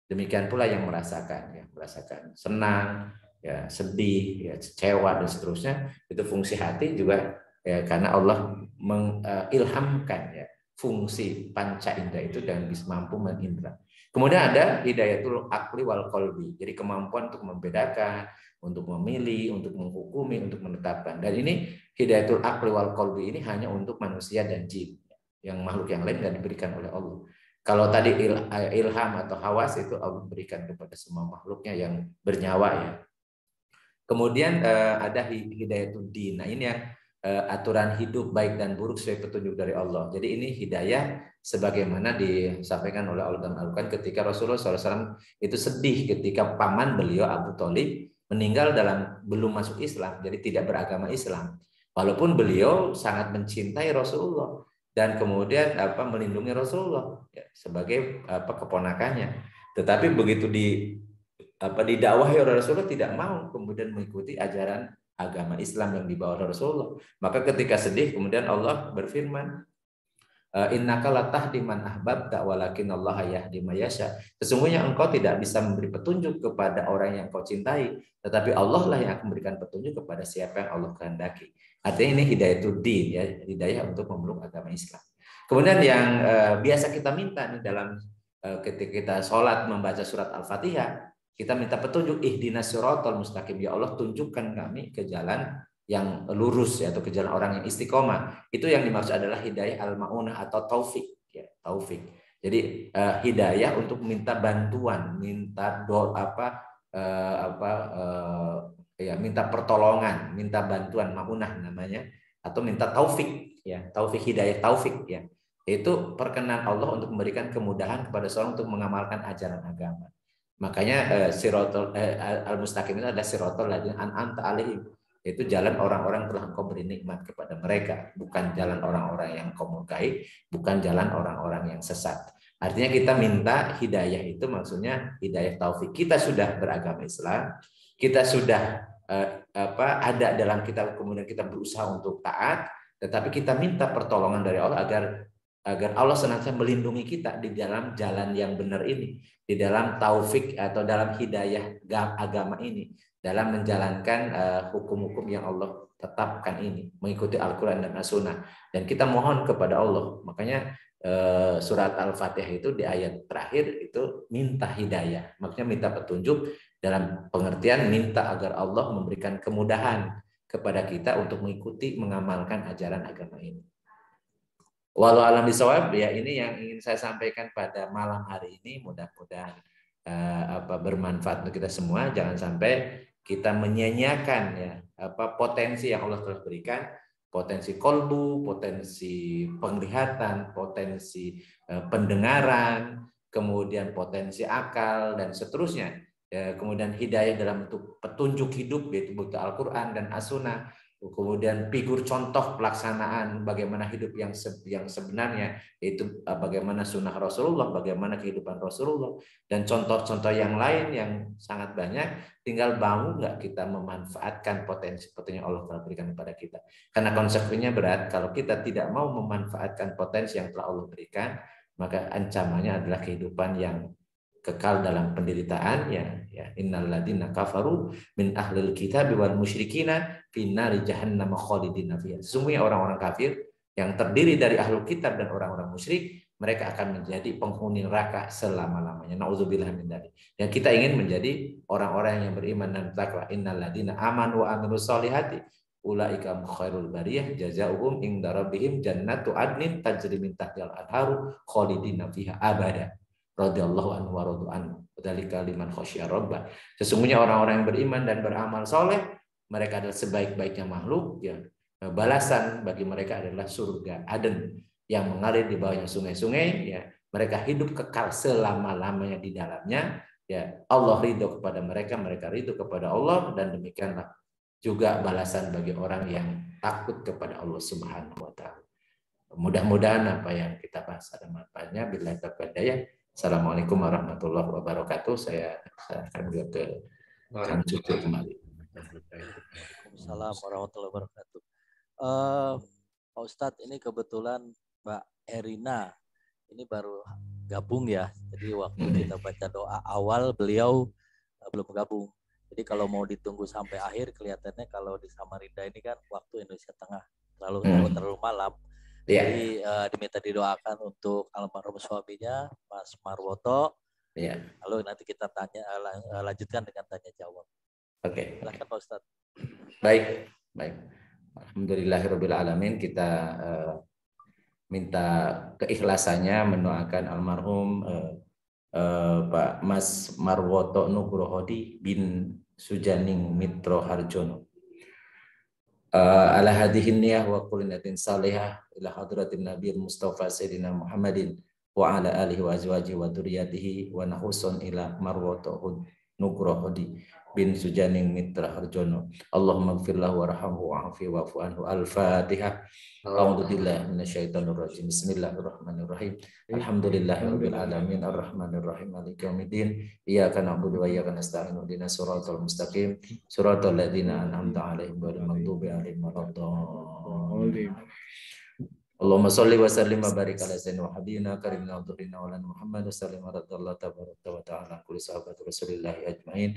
Demikian pula yang merasakan, ya merasakan senang, ya sedih, ya kecewa dan seterusnya. Itu fungsi hati juga ya karena Allah mengilhamkan ya fungsi panca indera itu dan bisa mampu mengindra. Kemudian ada hidayatul akli wal qalbi. Jadi kemampuan untuk membedakan, untuk memilih, untuk menghukumi, untuk menetapkan. Dan ini hidayatul akli wal qalbi ini hanya untuk manusia dan jin. Yang makhluk yang lain nggak diberikan oleh Allah. Kalau tadi ilham atau hawas itu Allah berikan kepada semua makhluknya yang bernyawa ya. Kemudian ada hidayatul din. Nah ini yang aturan hidup baik dan buruk sesuai petunjuk dari Allah. Jadi ini hidayah sebagaimana disampaikan oleh Allah dalam Al-Quran ketika Rasulullah SAW itu sedih ketika paman beliau Abu Thalib meninggal belum masuk Islam, jadi tidak beragama Islam. Walaupun beliau sangat mencintai Rasulullah dan kemudian melindungi Rasulullah ya, sebagai keponakannya. Tetapi begitu didakwahi oleh Rasulullah tidak mau kemudian mengikuti ajaran agama Islam yang dibawa oleh Rasulullah. Maka ketika sedih kemudian Allah berfirman, innaka latahdi man ahbabta walakin Allah yahdi may yasha. Sesungguhnya engkau tidak bisa memberi petunjuk kepada orang yang kau cintai, tetapi Allah lah yang akan memberikan petunjuk kepada siapa yang Allah kehendaki. Artinya ini hidayatul din ya, hidayah untuk memeluk agama Islam. Kemudian yang biasa kita minta nih dalam ketika kita sholat membaca surat Al-Fatihah, kita minta petunjuk ihdinas siratal mustaqim, ya Allah tunjukkan kami ke jalan yang lurus ya, atau ke jalan orang yang istiqomah. Itu yang dimaksud adalah hidayah al-maunah atau taufik ya, taufik. Jadi hidayah untuk minta bantuan, minta minta pertolongan, minta bantuan, maunah namanya, atau minta taufik ya, taufik hidayah taufik ya. Itu perkenan Allah untuk memberikan kemudahan kepada seorang untuk mengamalkan ajaran agama. Makanya siratal al-mustaqim itu adalah siratal ladzina an'amta alaihim. Itu jalan orang-orang telah engkau beri nikmat kepada mereka, bukan jalan orang-orang yang kau murkai, bukan jalan orang-orang yang sesat. Artinya kita minta hidayah itu maksudnya hidayah taufik. Kita sudah beragama Islam, kita sudah ada dalam kita, kemudian kita berusaha untuk taat, tetapi kita minta pertolongan dari Allah agar Allah senantiasa melindungi kita di dalam jalan yang benar ini, di dalam taufik atau dalam hidayah agama ini, dalam menjalankan hukum-hukum yang Allah tetapkan ini, mengikuti Al-Quran dan As-Sunnah. Dan kita mohon kepada Allah. Makanya surat Al-Fatihah itu di ayat terakhir itu minta hidayah. Maksudnya minta petunjuk dalam pengertian minta agar Allah memberikan kemudahan kepada kita untuk mengikuti, mengamalkan ajaran agama ini. Walau alam bisawab ya, ini yang ingin saya sampaikan pada malam hari ini. Mudah-mudahan bermanfaat untuk kita semua. Jangan sampai kita menyia-nyiakan ya potensi yang Allah telah berikan, potensi kolbu, potensi penglihatan, potensi pendengaran, kemudian potensi akal dan seterusnya. Kemudian hidayah dalam bentuk petunjuk hidup yaitu buku Al-Quran dan As-Sunnah. Kemudian figur contoh pelaksanaan bagaimana hidup yang sebenarnya, yaitu bagaimana sunnah Rasulullah, bagaimana kehidupan Rasulullah, dan contoh-contoh yang lain yang sangat banyak. Tinggal mau nggak kita memanfaatkan potensi-potensi yang Allah telah berikan kepada kita. Karena konsekuensinya berat kalau kita tidak mau memanfaatkan potensi yang telah Allah berikan, maka ancamannya adalah kehidupan yang kekal dalam penderitaan, ya innal ladzina kafaru min ahlil kitab wal musyrikina finnari jahannam khalidina fiha. Sesungguhnya orang-orang kafir yang terdiri dari ahlul kitab dan orang-orang musyrik, mereka akan menjadi penghuni neraka selama-lamanya. Nauzubillah min dzalik. Dan kita ingin menjadi orang-orang yang beriman dan takwa. Innal ladzina amanu wa amilus solihati ulaika khairul bariyah jazaohum inda rabbihim jannatu adnin tajri min tahtihal anharu khalidina fiha abada. Radhiyallahu anhu wa radu anhu. Dzalika liman khasyia rabbah. Sesungguhnya orang-orang yang beriman dan beramal soleh, mereka adalah sebaik-baiknya makhluk, ya. Balasan bagi mereka adalah surga Aden yang mengalir di bawahnya sungai-sungai, ya. Mereka hidup kekal selama-lamanya di dalamnya, ya. Allah ridho kepada mereka, mereka ridho kepada Allah, dan demikianlah juga balasan bagi orang yang takut kepada Allah Subhanahu wa taala. Mudah-mudahan apa yang kita bahas ada manfaatnya. Billahi taufiq hidayah. Assalamualaikum warahmatullahi wabarakatuh. Saya akan ke Kang Cucu kembali. Waalaikumsalam warahmatullahi wabarakatuh. Pak Ustadz, ini kebetulan Mbak Erina ini baru gabung ya. Jadi waktu kita baca doa awal beliau belum gabung. Jadi kalau mau ditunggu sampai akhir, kelihatannya kalau di Samarinda ini kan waktu Indonesia Tengah terlalu malam. Jadi diminta didoakan untuk almarhum suaminya Mas Marwoto. Lalu nanti kita lanjutkan dengan tanya jawab. Oke. Silakan Pak Ustadz. Baik. Alhamdulillahirabbil alamin. Kita minta keikhlasannya mendoakan almarhum Pak Mas Marwoto Nugrohodi bin Sujaning Mitro Harjono. Ala hadihin niyah wa kulinatin salihah ila hadratin Nabi Mustafa Sayyidina Muhammadin wa ala alihi wa azwajihi wa dzurriyyatihi wa nahusun ila Marwoto Nugrohodi bin Sujaning Mitra Harjono. Allahumma ighfir lahu warhamhu wa'afi wa'fu anhu. Al-Fatihah. A'udzu billahi minasyaitonir rajim. Bismillahirrahmanirrahim. Alhamdulillahirabbil alamin arrahmanir rahim maliki yaumiddin. Iyyaka na'budu wa iyyaka nasta'in. Ihdinas siratal mustaqim. Siratal ladzina an'amta 'alaihim ghairil maghdubi 'alaihim waladdallin. Allahumma sholli wa sallim wa barik ala sayyidina wa habibina karimna abdurina wa lana Muhammad sallallahu alaihi wa ta'ala kulli sahabat Rasulillah ajmain.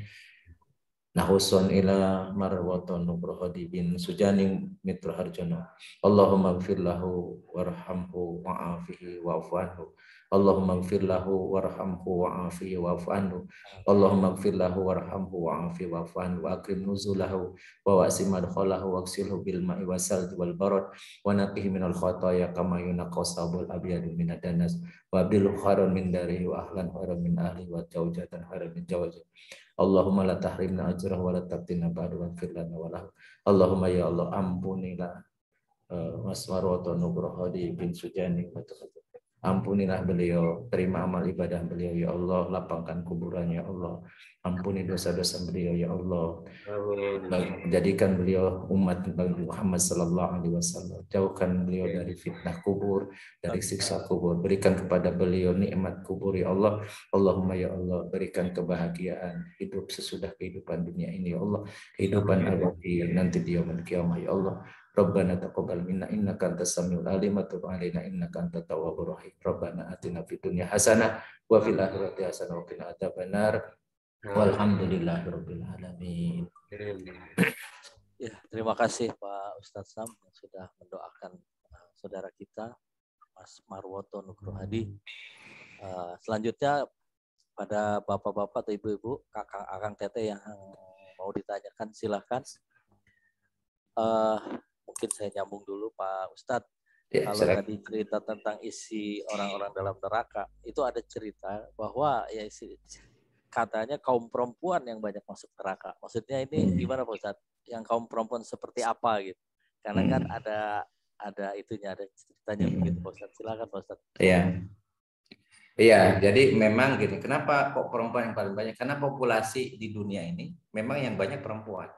Nahusun ila Marwoto Nugrohodi bin Sujaning Mitra Harjono. Allahumma ighfir lahu warhamhu wa'afihi wa'fu anhu. Allahumma ighfir lahu warhamhu wa'afihi wa'fu anhu. Allahumma ighfir lahu warhamhu wa'afihi wa'fu anhu. Wa akrim nuzulahu wa wa'sim madkhalahu wagsilhu bil ma'i wasalji wal barad wa naqihi minal khataya kama yunaqqa sabul abyadu minad danas wa bil khairan min darihi wa ahlan khairan min ahli wa jaujatan khairan min jawjah. Allahumma la tahrimna ajrahu wa la taftinna ba'du wa fir lana wa lahu. Allahumma ya Allah ampunilah Mas Marwoto Nugrohodi bin Sujaning. Ampunilah beliau, terima amal ibadah beliau ya Allah, lapangkan kuburannya ya Allah, ampuni dosa-dosa beliau ya Allah, jadikan beliau umat Nabi Muhammad sallallahu alaihi wasallam, jauhkan beliau dari fitnah kubur, dari siksa kubur, berikan kepada beliau nikmat kubur ya Allah. Allahumma ya Allah, berikan kebahagiaan hidup sesudah kehidupan dunia ini ya Allah, kehidupan abadi nanti di yaumul qiyamah ya Allah. Rabbana taqabbal minna innaka antas samiul alim wa tub alaina innaka antat tawwabur rahim. Rabbana atina fid dunya hasanah wa fil akhirati hasanah wa qina adzabannar. Walhamdulillahirabbil alamin. Ya, terima kasih Pak Ustadz Sam yang sudah mendoakan saudara kita Mas Marwoto Nugrohodi. Selanjutnya pada bapak-bapak atau ibu-ibu, kakang akang teteh yang mau ditanyakan silahkan. Mungkin saya nyambung dulu Pak Ustadz. Ya, kalau tadi cerita tentang isi orang-orang dalam neraka, itu ada cerita bahwa ya katanya kaum perempuan yang banyak masuk neraka. Maksudnya ini gimana Pak Ustadz? Yang kaum perempuan seperti apa gitu? Karena kan ada itunya, ada ceritanya begitu Pak Ustadz. Silakan Pak Ustadz. Iya, jadi memang gini. Kenapa kok perempuan yang paling banyak? Karena populasi di dunia ini memang yang banyak perempuan.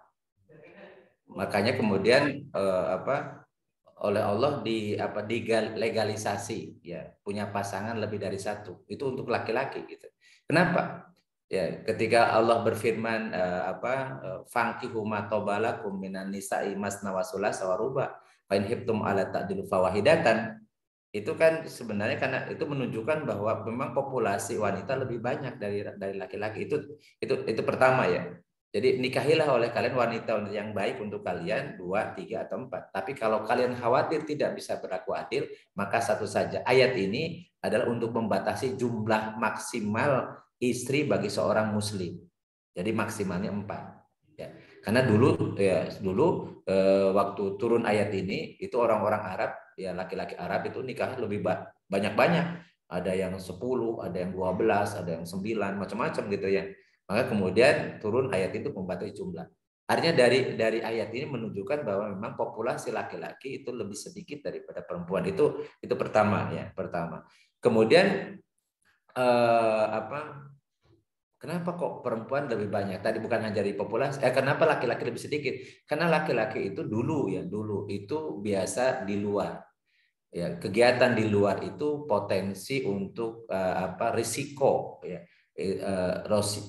Makanya kemudian oleh Allah dilegalisasi ya, punya pasangan lebih dari satu. Itu untuk laki-laki gitu. Kenapa? Ya, ketika Allah berfirman fankihu ma tabalakum minan nisa'i masna wa sulasa wa ruba fa in hibtum ala ta'dilu fawahidatan. itu kan sebenarnya karena itu menunjukkan bahwa memang populasi wanita lebih banyak dari laki-laki. Itu pertama ya. Jadi nikahilah oleh kalian wanita yang baik untuk kalian 2, 3 atau 4. Tapi kalau kalian khawatir tidak bisa berlaku adil, maka satu saja. Ayat ini adalah untuk membatasi jumlah maksimal istri bagi seorang muslim. Jadi maksimalnya 4. Ya. Karena dulu waktu turun ayat ini itu orang-orang Arab, ya laki-laki Arab itu nikah lebih banyak-banyak. Ada yang 10, ada yang 12, ada yang 9, macam-macam gitu ya. Maka kemudian turun ayat itu membatasi jumlah. Artinya dari ayat ini menunjukkan bahwa memang populasi laki-laki itu lebih sedikit daripada perempuan. Itu pertama ya, pertama. Kemudian kenapa kok perempuan lebih banyak? Tadi bukan hanya dari populasi. Kenapa laki-laki lebih sedikit? Karena laki-laki itu dulu itu biasa di luar. Ya, kegiatan di luar itu potensi untuk risiko ya.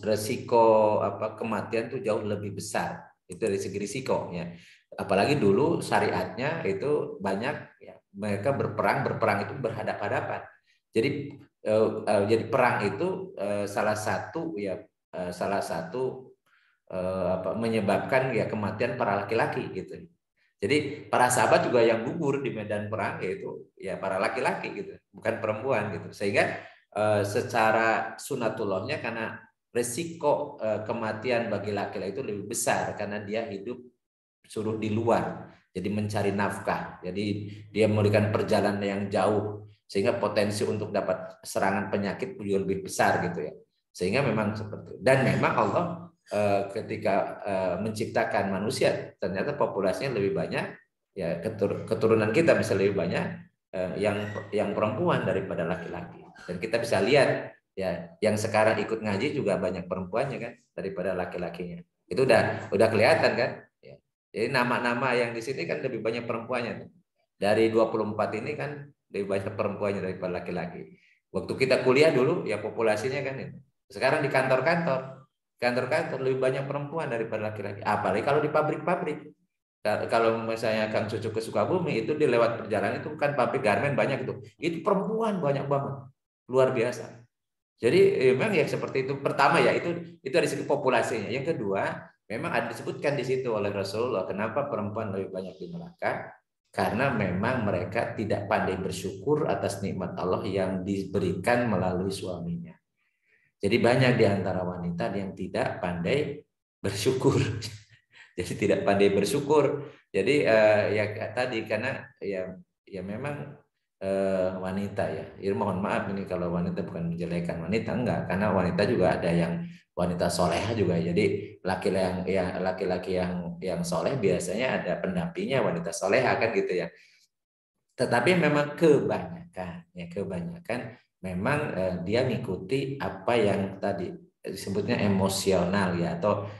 Risiko kematian itu jauh lebih besar. Itu dari segi risiko ya. Apalagi dulu syariatnya itu banyak ya, mereka berperang itu berhadap-hadapan. Jadi perang itu salah satu menyebabkan ya kematian para laki-laki gitu. Jadi para sahabat juga yang gugur di medan perang yaitu ya para laki-laki gitu, bukan perempuan gitu. Sehingga secara sunatullahnya karena resiko kematian bagi laki-laki itu lebih besar karena dia hidup suruh di luar, jadi mencari nafkah. Jadi dia memberikan perjalanan yang jauh sehingga potensi untuk dapat serangan penyakit juga lebih besar gitu ya. Sehingga memang seperti itu. Dan memang Allah ketika menciptakan manusia ternyata populasinya lebih banyak ya, keturunan kita bisa lebih banyak yang perempuan daripada laki-laki. Dan kita bisa lihat ya yang sekarang ikut ngaji juga banyak perempuannya kan daripada laki-lakinya. Itu udah kelihatan kan? Ya. Jadi nama-nama yang di sini kan lebih banyak perempuannya. Dari 24 ini kan lebih banyak perempuannya daripada laki-laki. Waktu kita kuliah dulu ya populasinya kan itu. Sekarang di kantor-kantor lebih banyak perempuan daripada laki-laki. Apalagi kalau di pabrik-pabrik. Kalau misalnya Kang Cucu ke Sukabumi itu di lewat perjalanan itu kan pabrik garmen banyak itu. Itu perempuan banyak banget. Luar biasa. Jadi memang ya seperti itu. Pertama ya itu dari segi populasinya. Yang kedua, memang ada disebutkan di situ oleh Rasulullah kenapa perempuan lebih banyak di neraka? Karena memang mereka tidak pandai bersyukur atas nikmat Allah yang diberikan melalui suaminya. Jadi banyak di antara wanita yang tidak pandai bersyukur. Jadi tidak pandai bersyukur. Jadi ya tadi karena ya memang wanita ya. Mohon maaf ini kalau wanita bukan menjelekan wanita, enggak, karena wanita juga ada yang wanita soleha juga. Jadi laki-laki yang soleh biasanya ada pendampingnya wanita soleha kan gitu ya. Tetapi memang kebanyakan memang dia mengikuti apa yang tadi disebutnya emosional ya atau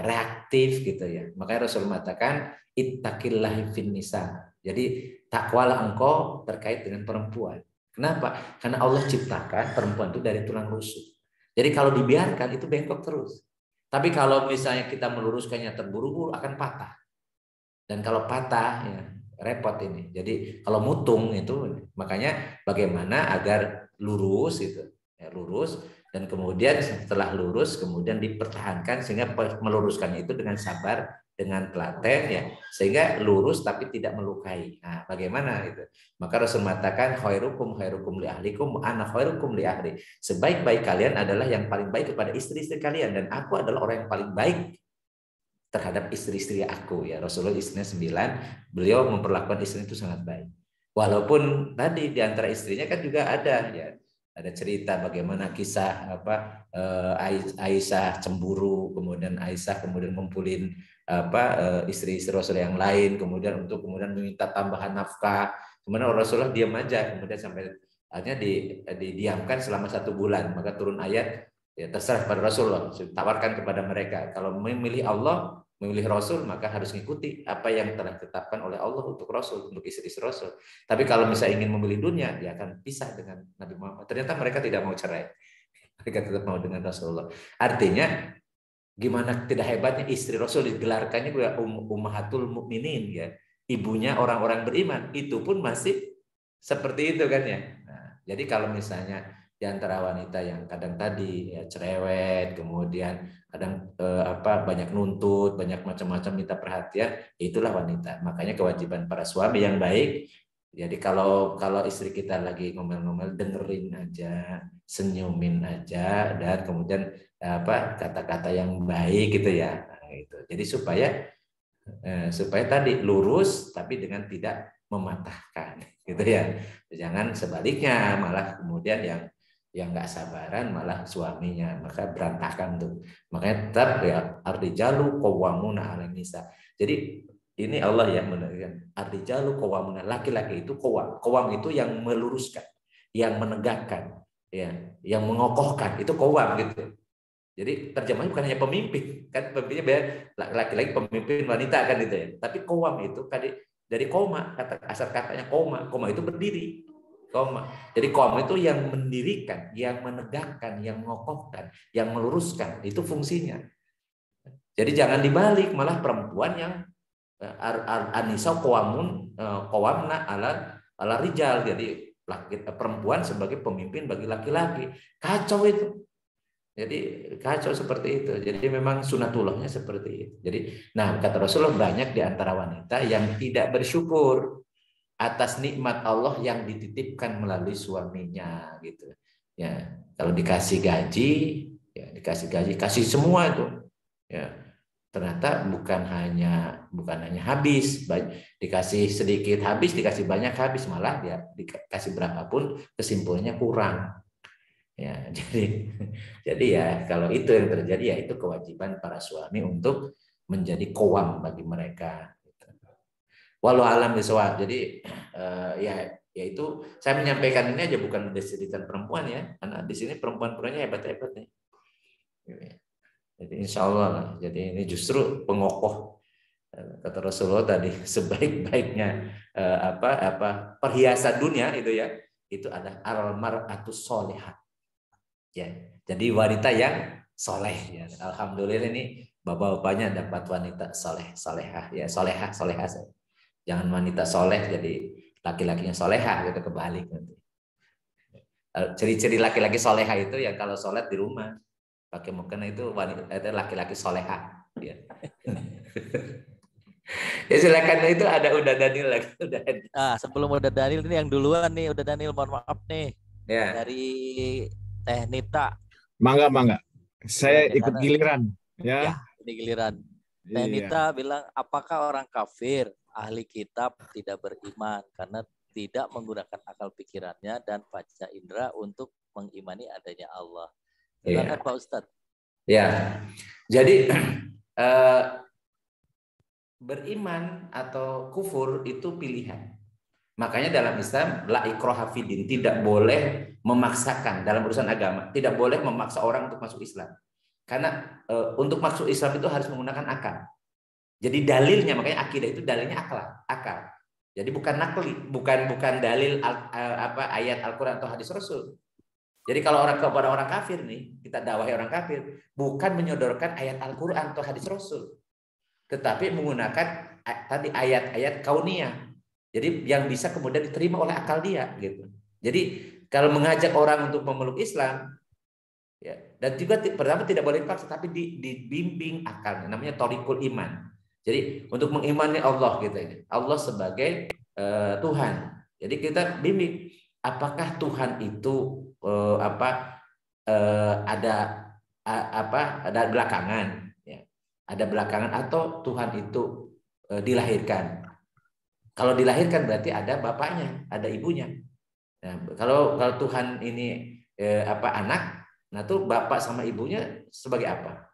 reaktif gitu ya. Makanya Rasul mengatakan ittaqillahi fin nisa. Jadi takwalah engkau terkait dengan perempuan. Kenapa? Karena Allah ciptakan perempuan itu dari tulang rusuk. Jadi kalau dibiarkan itu bengkok terus. Tapi kalau misalnya kita meluruskannya terburu-buru akan patah. Dan kalau patah ya repot ini. Jadi kalau mutung itu makanya bagaimana agar lurus itu ya, lurus dan kemudian setelah lurus kemudian dipertahankan sehingga meluruskannya itu dengan sabar dengan telaten ya sehingga lurus tapi tidak melukai. Nah, bagaimana itu? Maka Rasul mengatakan khairukum li ahlikum ana khairukum li ahli. Sebaik-baik kalian adalah yang paling baik kepada istri-istri kalian dan aku adalah orang yang paling baik terhadap istri-istri aku ya. Rasulullah istrinya 9, beliau memperlakukan istri itu sangat baik. Walaupun tadi di antara istrinya kan juga ada ya, ada cerita bagaimana kisah Aisyah cemburu, kemudian Aisyah kemudian ngumpulin istri-istri Rasul yang lain, kemudian kemudian meminta tambahan nafkah, kemudian Rasulullah diam aja, kemudian sampai akhirnya didiamkan selama 1 bulan, maka turun ayat ya terserah pada Rasulullah, tawarkan kepada mereka kalau memilih Allah, memilih Rasul maka harus mengikuti apa yang telah ditetapkan oleh Allah untuk Rasul, untuk istri-istri Rasul. Tapi kalau misalnya ingin memilih dunia, dia akan pisah dengan Nabi Muhammad. Ternyata mereka tidak mau cerai, mereka tetap mau dengan Rasulullah. Artinya gimana tidak hebatnya istri Rasul digelarkannya juga ummahatul mukminin ya, ibunya orang-orang beriman, itu pun masih Seperti itu kan ya. Nah, jadi kalau misalnya di antara wanita yang kadang tadi ya cerewet, kemudian kadang banyak nuntut, banyak macam-macam minta perhatian, itulah wanita. Makanya kewajiban para suami yang baik. Jadi kalau istri kita lagi ngomel-ngomel, dengerin aja, senyumin aja, dan kemudian kata-kata yang baik gitu ya. Nah, gitu. Jadi supaya tadi lurus tapi dengan tidak mematahkan gitu ya. Jangan sebaliknya malah kemudian yang nggak sabaran malah suaminya, maka berantakan tuh. Makanya tetap ya ar-rijalu qawwamuna 'alan nisa. Jadi ini Allah yang menegaskan ar-rijalu qawwamuna, laki-laki itu qawwam. Qawwam itu yang meluruskan, yang menegakkan, ya, yang mengokohkan, itu qawwam gitu. Jadi terjemahnya bukan hanya pemimpin, kan pemimpinnya beda, laki-laki pemimpin wanita kan gitu ya. Tapi qawwam itu dari koma, asal katanya koma itu berdiri. Koma. Jadi qawwam itu yang mendirikan, yang menegakkan, yang mengokohkan, yang meluruskan, itu fungsinya. Jadi jangan dibalik, malah perempuan yang anisa qawamna ala rijal. Jadi perempuan sebagai pemimpin bagi laki-laki. Kacau itu. Jadi kacau seperti itu. Jadi memang sunatullahnya seperti itu. Jadi, nah kata Rasulullah banyak di antara wanita yang tidak bersyukur atas nikmat Allah yang dititipkan melalui suaminya gitu. Ya, kalau dikasih gaji, ya dikasih gaji, kasih semua itu. Ya, ternyata bukan hanya habis, dikasih sedikit habis, dikasih banyak habis, malah dia dikasih berapapun kesimpulannya kurang. Ya, jadi ya kalau itu yang terjadi ya itu kewajiban para suami untuk menjadi qawwam bagi mereka. Walau alam bisawab. Jadi ya itu saya menyampaikan ini aja bukan mendiskreditkan perempuan ya, karena di sini perempuan-perempuannya hebat-hebat nih. Jadi insya Allah lah. Jadi ini justru pengokoh kata Rasulullah tadi sebaik-baiknya perhiasan dunia itu ya itu adalah al-mar'atus sholihah. Ya, jadi wanita yang soleh ya. Alhamdulillah ini bapak-bapaknya dapat wanita solehah ya, solehah. Jangan wanita soleh jadi laki-lakinya solehah gitu, kebalik nanti. Ciri-ciri laki-laki solehah itu ya kalau sholat di rumah pakai mukena itu wanita itu laki-laki solehah ya. Ya silakan, itu ada udah Daniel lagi udah. Sebelum udah Daniel ini yang duluan nih, udah Daniel, mohon maaf nih. Ya. Dari Teh Nita. Mangga. Saya ikut giliran ya. Ya, ini giliran. Teh Nita bilang, apakah orang kafir ahli kitab tidak beriman karena tidak menggunakan akal pikirannya dan panca indera untuk mengimani adanya Allah? Silakan Pak Ustadz. Ya, jadi beriman atau kufur itu pilihan. Makanya dalam Islam la ikraha fiddin, tidak boleh memaksakan dalam urusan agama, tidak boleh memaksa orang untuk masuk Islam. Karena untuk masuk Islam itu harus menggunakan akal. Jadi dalilnya, makanya akidah itu dalilnya akal. Jadi bukan nakli, bukan dalil ayat Al-Qur'an atau hadis Rasul. Jadi kalau kepada orang kafir nih, kita dakwahi orang kafir, bukan menyodorkan ayat Al-Qur'an atau hadis Rasul, tetapi menggunakan tadi ayat-ayat kauniyah. Jadi yang bisa kemudian diterima oleh akal dia gitu. Jadi kalau mengajak orang untuk memeluk Islam ya, dan juga pertama tidak boleh dipaksa tapi dibimbing akalnya, namanya thoriqul iman. Jadi untuk mengimani Allah gitu ya. Allah sebagai Tuhan. Jadi kita bimbing apakah Tuhan itu ada belakangan ya. Ada belakangan atau Tuhan itu dilahirkan. Kalau dilahirkan berarti ada bapaknya, ada ibunya. Nah, kalau Tuhan ini anak, nah tuh bapak sama ibunya sebagai apa?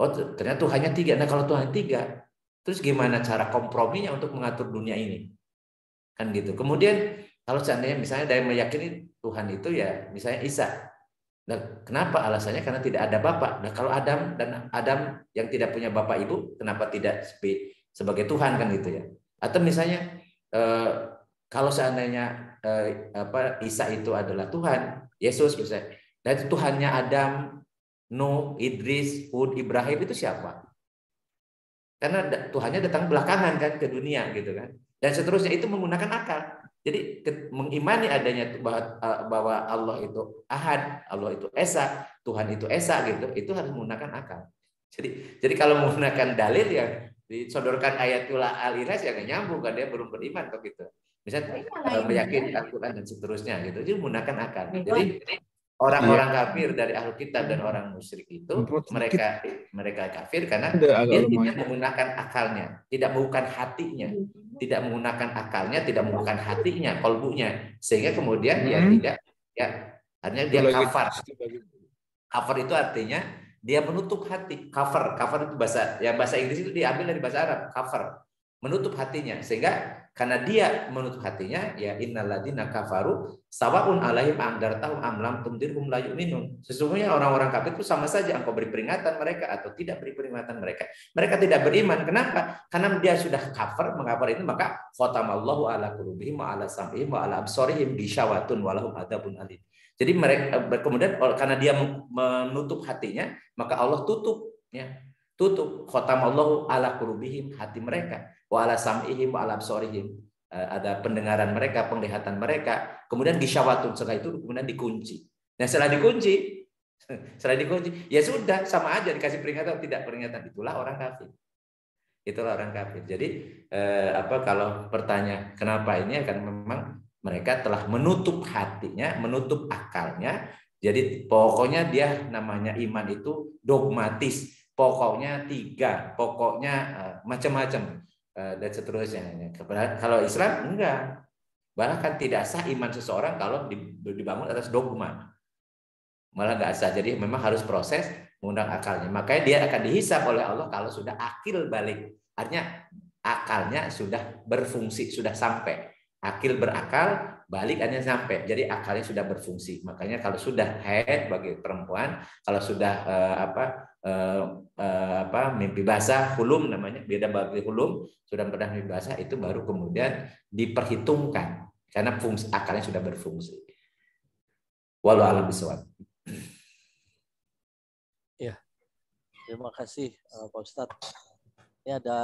Oh, ternyata Tuhannya 3. Nah, kalau Tuhan 3, terus gimana cara komprominya untuk mengatur dunia ini? Kan gitu. Kemudian kalau seandainya misalnya ada yang meyakini Tuhan itu ya misalnya Isa. Nah, kenapa? Alasannya karena tidak ada bapak. Nah, kalau Adam yang tidak punya bapak ibu, kenapa tidak sebagai Tuhan kan gitu ya? Atau misalnya kalau seandainya Isa itu adalah Tuhan, Yesus misalnya, dan itu Tuhannya Adam, Nuh, Idris, Hud, Ibrahim itu siapa? Karena Tuhannya datang belakangan kan ke dunia gitu kan. Dan seterusnya itu menggunakan akal. Jadi mengimani adanya bahwa Allah itu ahad, Allah itu esa, Tuhan itu esa gitu, itu harus menggunakan akal. Jadi kalau menggunakan dalil yang disodorkan ayatullah al-ilas ya nggak nyambung kan, dia belum beriman kok gitu. Misalnya meyakini Al-Quran dan seterusnya gitu, jadi menggunakan akal. Jadi orang-orang kafir dari ahlu kitab dan orang musyrik itu mereka kafir karena dia tidak menggunakan akalnya, tidak menggunakan hatinya, tidak menggunakan akalnya, tidak menggunakan hatinya, kolbunya, sehingga kemudian dia tidak, ya artinya dia kafar. Kafar itu artinya dia menutup hati. Kafar itu bahasa Inggris itu diambil dari bahasa Arab. Kafar, menutup hatinya, sehingga karena dia menutup hatinya, ya innalladzina kafaru sawaun alaihim andartahum am lam tundirhum la yu'minun. Sesungguhnya orang-orang kafir itu sama saja engkau beri peringatan mereka atau tidak beri peringatan mereka. Mereka tidak beriman. Kenapa? Karena dia sudah kafir, mengkafir itu maka khatamallahu ala qulubihim wa ala sam'ihim wa ala absarihim ghishawatun wa lahum adzabun alim. Jadi mereka kemudian karena dia menutup hatinya, maka Allah tutup, ya. Tutup khatamallahu ala qulubihim, hati mereka, wa ala sam'ihim wa ala absarihim, ada pendengaran mereka, penglihatan mereka, kemudian gisyawatun, setelah itu kemudian dikunci. Nah, setelah dikunci ya sudah, sama aja dikasih peringatan tidak peringatan, itulah orang kafir. Itulah orang kafir. Jadi kalau bertanya kenapa ini, kan memang mereka telah menutup hatinya, menutup akalnya. Jadi pokoknya dia namanya iman itu dogmatis. Pokoknya 3, pokoknya macam-macam dan seterusnya. Kalau Islam enggak, bahkan tidak sah iman seseorang kalau dibangun atas dogma, malah enggak sah. Jadi memang harus proses mengundang akalnya. Makanya dia akan dihisab oleh Allah kalau sudah akil balik, artinya akalnya sudah berfungsi, sudah sampai. Akil berakal, balik hanya sampai. Jadi akalnya sudah berfungsi. Makanya kalau sudah haid bagi perempuan, kalau sudah mimpi basah, hulum namanya, beda bagi hulum, sudah pernah mimpi basah, itu baru kemudian diperhitungkan karena fungsi akalnya sudah berfungsi. Wallahu a'lam bishawab. Ya, terima kasih Pak Ustadz. Ini ada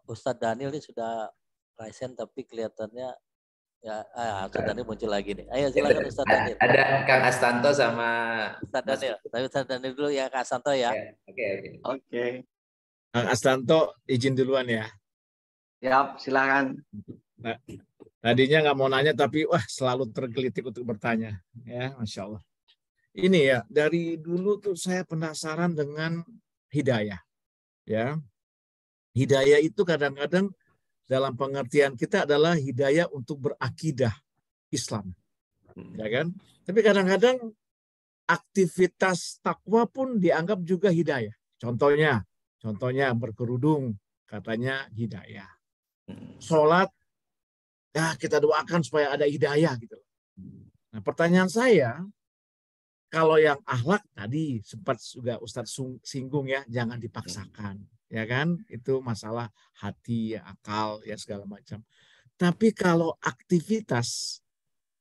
Ustadz Daniel, ini sudah raisen tapi kelihatannya ya, Ustadz Daniel muncul lagi nih. Ayo silakan Ustadz Daniel. Ada Kang Astanto sama Ustadz Daniel. Tapi Ustadz Daniel dulu ya, Kang Astanto ya. Oke. Kang Astanto izin duluan ya. Siap, silakan. Nah, tadinya nggak mau nanya tapi selalu tergelitik untuk bertanya. Ya, Masya Allah. Ini ya, dari dulu tuh saya penasaran dengan hidayah. Ya, hidayah itu kadang-kadang dalam pengertian kita adalah hidayah untuk berakidah Islam, ya kan? Tapi kadang-kadang aktivitas takwa pun dianggap juga hidayah. Contohnya berkerudung, katanya hidayah. Sholat, ya kita doakan supaya ada hidayah gitu. Nah, pertanyaan saya, kalau yang akhlak tadi sempat juga Ustadz singgung ya, jangan dipaksakan. Ya kan, itu masalah hati, akal, ya segala macam. Tapi kalau aktivitas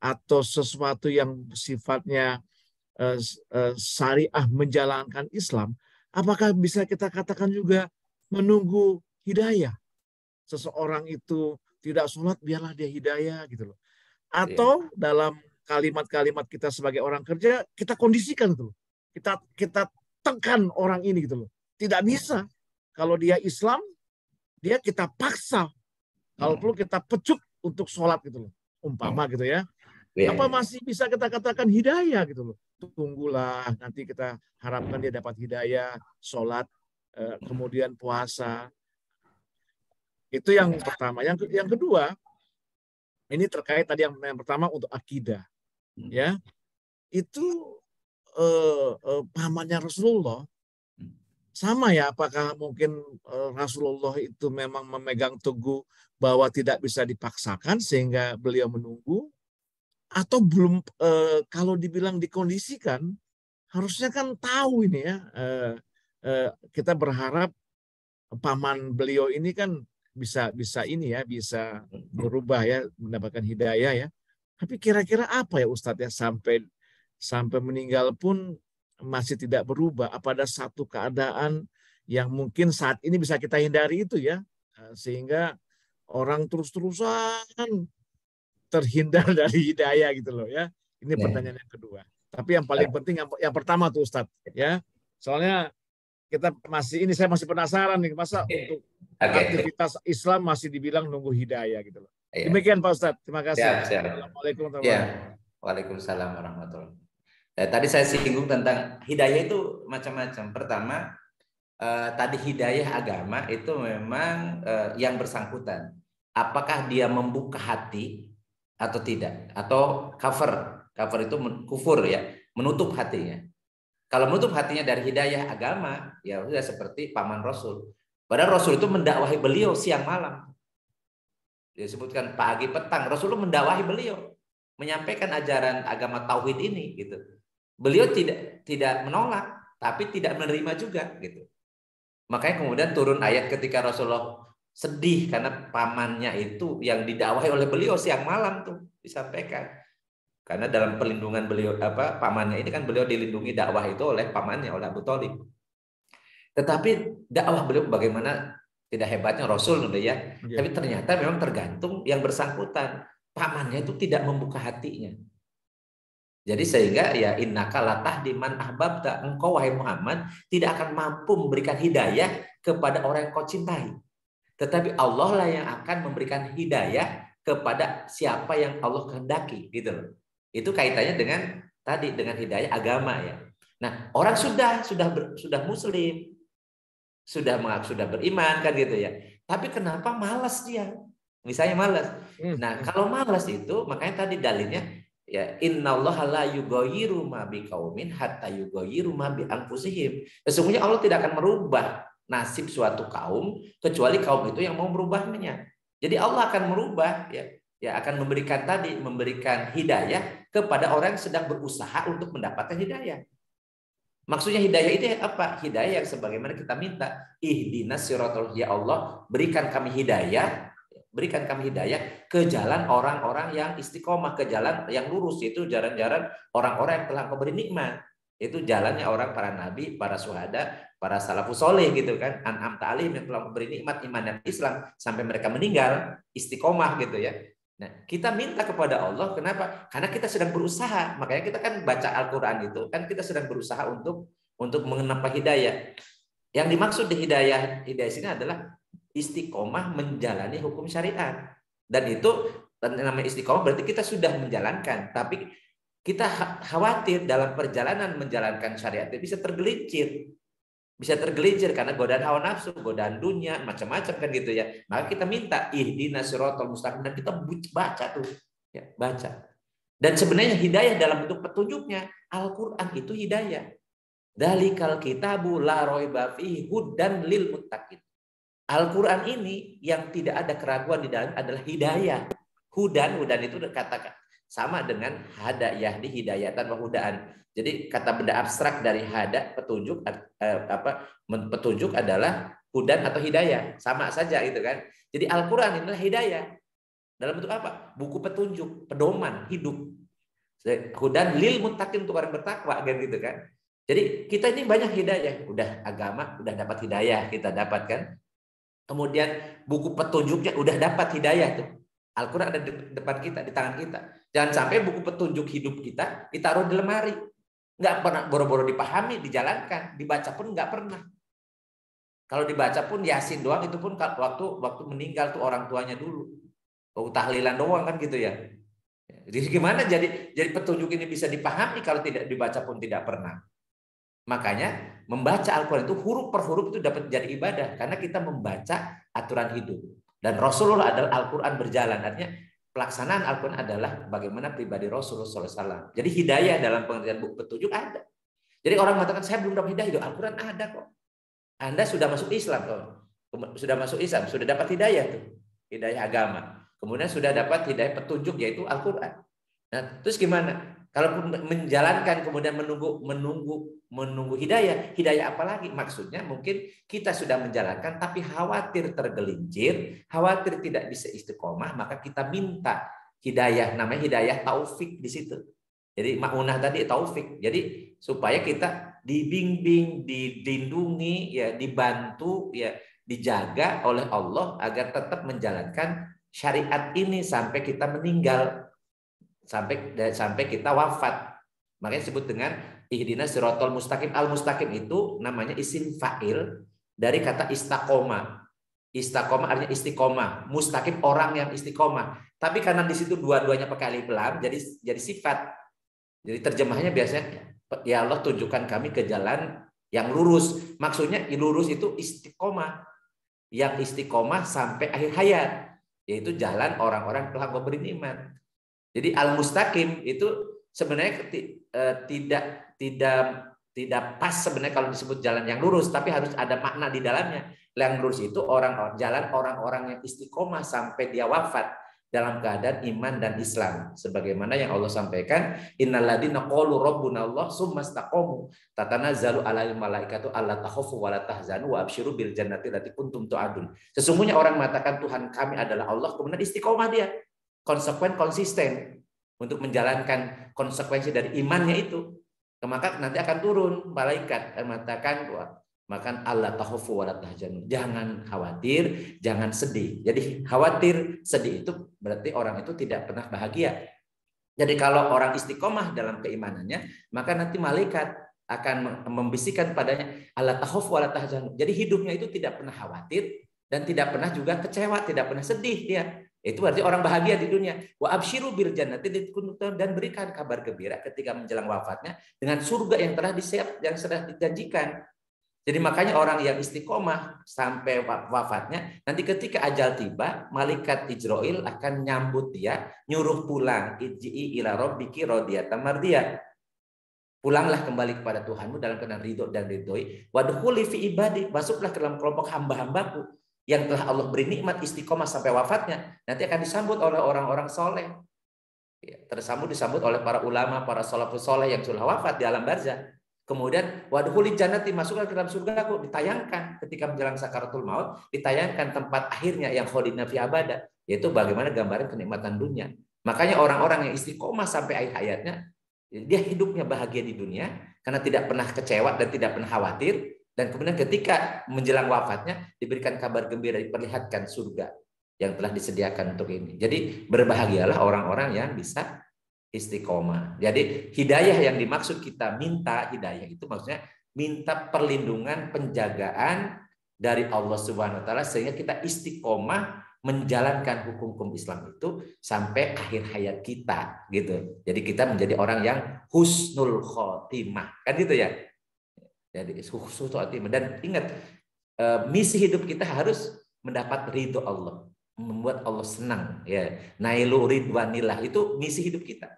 atau sesuatu yang sifatnya syariah menjalankan Islam, apakah bisa kita katakan juga menunggu hidayah? Seseorang itu tidak sholat, biarlah dia hidayah gitu loh. Atau dalam kalimat-kalimat kita sebagai orang kerja, kita kondisikan gitu loh. Kita tekan orang ini gitu loh. Tidak bisa. Kalau dia Islam, dia kita paksa. Kalau perlu kita pecut untuk sholat gitu loh. Umpama gitu ya. Apa masih bisa kita katakan hidayah gitu loh. Tunggulah, nanti kita harapkan dia dapat hidayah, sholat, kemudian puasa. Itu yang pertama. Yang kedua, ini terkait tadi yang pertama untuk akidah. Ya, itu pamannya Rasulullah. Sama ya, apakah mungkin Rasulullah itu memang memegang teguh bahwa tidak bisa dipaksakan sehingga beliau menunggu, atau belum? Kalau dibilang dikondisikan, harusnya kan tahu ini ya. Kita berharap paman beliau ini kan bisa ini ya, bisa berubah ya, mendapatkan hidayah ya. Tapi kira-kira apa ya Ustadz ya, sampai meninggal pun masih tidak berubah? Apa ada satu keadaan yang mungkin saat ini bisa kita hindari itu ya, sehingga orang terus-terusan terhindar dari hidayah gitu loh ya. Ini Ya. pertanyaan yang kedua. Tapi yang paling penting yang pertama tuh Ustadz ya. Soalnya saya masih penasaran nih masa untuk Oke. aktivitas Islam masih dibilang nunggu hidayah gitu loh. Iya. Demikian Pak Ustadz. Terima kasih. Siap. Assalamualaikum warahmatullahi Ya. wabarakatuh. Waalaikumsalam warahmatullahi wabarakatuh. Tadi saya singgung tentang hidayah itu macam-macam. Pertama, tadi hidayah agama itu memang yang bersangkutan. Apakah dia membuka hati atau tidak? Atau cover itu kufur ya, menutup hatinya. Kalau menutup hatinya dari hidayah agama, ya sudah seperti paman Rasul. Padahal Rasul itu mendakwahi beliau siang malam. Disebutkan pagi petang, Rasulullah mendakwahi beliau, menyampaikan ajaran agama tauhid ini gitu. Beliau tidak menolak, tapi tidak menerima juga gitu. Makanya kemudian turun ayat ketika Rasulullah sedih karena pamannya itu yang didakwahi oleh beliau siang malam tuh disampaikan. Karena dalam perlindungan beliau pamannya ini kan beliau dilindungi dakwah itu oleh pamannya, oleh Abu Thalib. Tetapi dakwah beliau bagaimana tidak hebatnya Rasul udah ya. Tapi ternyata memang tergantung yang bersangkutan. Pamannya itu tidak membuka hatinya. Jadi sehingga ya innaka latahdi man ahbabta, engkau wahai Muhammad tidak akan mampu memberikan hidayah kepada orang yang kau cintai. Tetapi Allah lah yang akan memberikan hidayah kepada siapa yang Allah kehendaki gitu loh. Itu kaitannya dengan tadi dengan hidayah agama ya. Nah, orang sudah muslim, sudah beriman kan gitu ya. Tapi kenapa malas dia? Misalnya malas. Nah, kalau malas itu makanya tadi dalilnya ya innallaha la yughayyiru ma biqaumin hatta yughayyiru ma bi anfusihim. Sesungguhnya Allah tidak akan merubah nasib suatu kaum kecuali kaum itu yang mau merubahnya. Jadi Allah akan merubah ya akan memberikan hidayah kepada orang yang sedang berusaha untuk mendapatkan hidayah. Maksudnya hidayah itu apa? Hidayah yang sebagaimana kita minta, ihdinas siratal, ya Allah, berikan kami hidayah ke jalan orang-orang yang istiqomah, ke jalan yang lurus, itu jalan-jalan orang-orang yang telah Engkau beri nikmat. Itu jalannya orang para nabi, para syuhada, para salafus soleh gitu kan, an'am ta'alim yang telah memberi nikmat iman dan Islam sampai mereka meninggal istiqomah gitu ya. Nah, kita minta kepada Allah, kenapa? Karena kita sedang berusaha. Makanya kita kan baca Al-Quran itu, kan kita sedang berusaha untuk mengenapi hidayah. Yang dimaksud di hidayah sini adalah istiqomah menjalani hukum syariat. Dan itu namanya istiqomah berarti kita sudah menjalankan. Tapi kita khawatir dalam perjalanan menjalankan syariat itu bisa tergelincir. Bisa tergelincir karena godaan hawa nafsu, godaan dunia, macam-macam kan gitu ya. Maka kita minta ihdinas siratal mustaqim dan kita baca tuh, ya, baca. Dan sebenarnya hidayah dalam bentuk petunjuknya, Al-Qur'an itu hidayah. Dalikal kitabu la raiba fihi hudan lil muttaqin. Al-Qur'an ini yang tidak ada keraguan di dalam adalah hidayah. Hudan itu katakan sama dengan hada yahdi hidayatan wa hudaan. Jadi kata benda abstrak dari hada petunjuk petunjuk adalah hudan atau hidayah, sama saja gitu kan. Jadi Al-Qur'an inilah hidayah. Dalam bentuk apa? Buku petunjuk, pedoman hidup. Hudan lil muttaqin untuk orang bertakwa kan gitu kan. Jadi kita ini banyak hidayah, udah agama, udah dapat hidayah, kita dapatkan. Kemudian buku petunjuknya udah dapat hidayah tuh. Al-Quran ada di depan kita, di tangan kita. Jangan sampai buku petunjuk hidup kita ditaruh di lemari. Nggak pernah boro-boro dipahami, dijalankan. Dibaca pun nggak pernah. Kalau dibaca pun Yasin doang, itu pun waktu meninggal tuh orang tuanya dulu. Tahlilan doang kan gitu ya. Jadi gimana jadi petunjuk ini bisa dipahami kalau tidak dibaca pun tidak pernah. Makanya membaca Al-Quran itu huruf per huruf itu dapat jadi ibadah. Karena kita membaca aturan hidup. Dan Rasulullah adalah Al-Quran berjalan. Artinya pelaksanaan Al-Quran adalah bagaimana pribadi Rasulullah SAW. Jadi hidayah dalam pengertian buku petunjuk ada. Jadi orang mengatakan saya belum dapat hidayah. Al-Quran ada kok. Anda sudah masuk Islam kok. Sudah masuk Islam, sudah dapat hidayah tuh. Hidayah agama. Kemudian sudah dapat hidayah petunjuk yaitu Al-Quran. Nah, terus gimana? Kalau menjalankan kemudian menunggu hidayah apa lagi? Maksudnya mungkin kita sudah menjalankan tapi khawatir tergelincir, khawatir tidak bisa istiqomah, maka kita minta hidayah, namanya hidayah taufik di situ. Jadi ma'unah tadi taufik. Jadi supaya kita dibimbing, dilindungi, ya dibantu, ya dijaga oleh Allah agar tetap menjalankan syariat ini sampai kita meninggal, sampai kita wafat. Makanya disebut dengan ihdinas siratal mustaqim. Al-mustaqim itu namanya isim fa'il dari kata istaqomah. Istaqomah artinya istiqomah, mustaqim orang yang istiqomah. Tapi karena di situ dua-duanya pakai alif lam, jadi sifat. Jadi terjemahnya biasanya, ya Allah tunjukkan kami ke jalan yang lurus. Maksudnya lurus itu istiqomah, yang istiqomah sampai akhir hayat, yaitu jalan orang-orang telah beriman. Jadi al-mustaqim itu sebenarnya tidak pas sebenarnya kalau disebut jalan yang lurus, tapi harus ada makna di dalamnya. Yang lurus itu jalan orang-orang yang istiqomah sampai dia wafat dalam keadaan iman dan Islam, sebagaimana yang Allah sampaikan, innalladzina qalu rabbuna Allah tsumma istaqamu tatanazzalu alaihim malaikatu alla takhafu wa la tahzanu wa absyiru bil jannati allati kuntum tu'adun. Sesungguhnya orang mengatakan Tuhan kami adalah Allah, kemudian istiqomah dia, konsisten untuk menjalankan konsekuensi dari imannya itu, maka nanti akan turun malaikat yang mengatakan, maka Allah takhafu wa la tahzanu, jangan khawatir, jangan sedih. Jadi khawatir, sedih itu berarti orang itu tidak pernah bahagia. Jadi kalau orang istiqomah dalam keimanannya, maka nanti malaikat akan membisikkan padanya Allah takhafu wa la tahzanu. Jadi hidupnya itu tidak pernah khawatir dan tidak pernah juga kecewa, tidak pernah sedih dia. Itu berarti orang bahagia di dunia. Wa absyiru bil jannati, dan berikan kabar gembira ketika menjelang wafatnya dengan surga yang telah yang sudah dijanjikan. Jadi makanya orang yang istiqomah sampai wafatnya, nanti ketika ajal tiba, malaikat Ijrail akan nyambut dia, nyuruh pulang. Ij'i ila rabbiki radiyatan mardiyah. Pulanglah kembali kepada Tuhanmu dalam keadaan ridho dan ridhoi. Wadkhuli fi ibadi, masuklah ke dalam kelompok hamba-hambaku yang telah Allah beri nikmat istiqomah sampai wafatnya. Nanti akan disambut oleh orang-orang soleh. Disambut oleh para ulama, para salafus soleh yang sudah wafat di alam barzah. Kemudian wadkhuli jannati, masuklah ke dalam surgaku, ditayangkan ketika menjelang sakaratul maut, ditayangkan tempat akhirnya yang khalidina fi abada, yaitu bagaimana gambaran kenikmatan dunia. Makanya orang-orang yang istiqomah sampai akhir hayatnya, dia hidupnya bahagia di dunia karena tidak pernah kecewa dan tidak pernah khawatir, dan kemudian ketika menjelang wafatnya diberikan kabar gembira, diperlihatkan surga yang telah disediakan untuk ini. Jadi berbahagialah orang-orang yang bisa istiqomah. Jadi hidayah yang dimaksud kita minta, hidayah itu maksudnya minta perlindungan, penjagaan dari Allah Subhanahu wa taala sehingga kita istiqomah menjalankan hukum-hukum Islam itu sampai akhir hayat kita gitu. Jadi kita menjadi orang yang husnul khotimah. Kan gitu ya. Jadi husnul khotimah, dan ingat misi hidup kita harus mendapat ridho Allah, membuat Allah senang ya. Nailu ridwanillah itu misi hidup kita.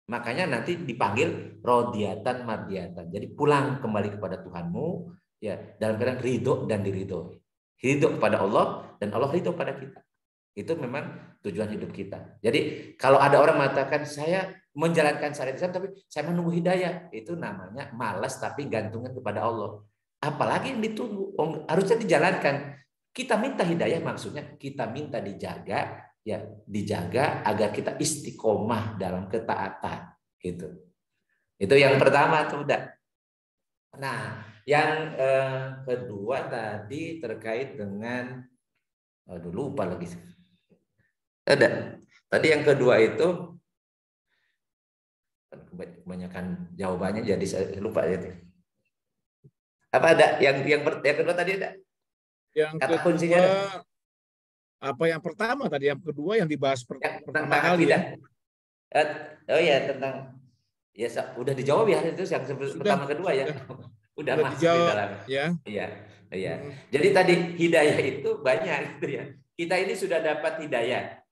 Makanya nanti dipanggil rodiyatan mardiyatan. Jadi pulang kembali kepada Tuhanmu ya dalam keadaan ridho dan diridhoi. Ridho kepada Allah dan Allah ridho pada kita. Itu memang tujuan hidup kita. Jadi kalau ada orang mengatakan saya menjalankan syariat Islam tapi saya menunggu hidayah, itu namanya malas tapi gantungan kepada Allah. Apalagi yang ditunggu, harusnya dijalankan. Kita minta hidayah maksudnya kita minta dijaga. Ya, dijaga agar kita istiqomah dalam ketaatan gitu. Itu yang pertama tuh udah. Nah, yang kedua tadi terkait dengan lupa lagi. Ada. Tadi yang kedua itu kebanyakan jawabannya jadi saya lupa itu. Apa ada yang kedua tadi ada? Yang kata kedua, kuncinya ada? Apa yang pertama tadi? Yang kedua yang dibahas pertama tentang kali akidah. ya? Oh ya, tentang ya udah dijawab ya itu yang pertama kedua ya. Udah masuk dijawab, di dalam. Ya. Iya. Jadi tadi hidayah itu banyak gitu ya. Kita ini sudah dapat hidayah.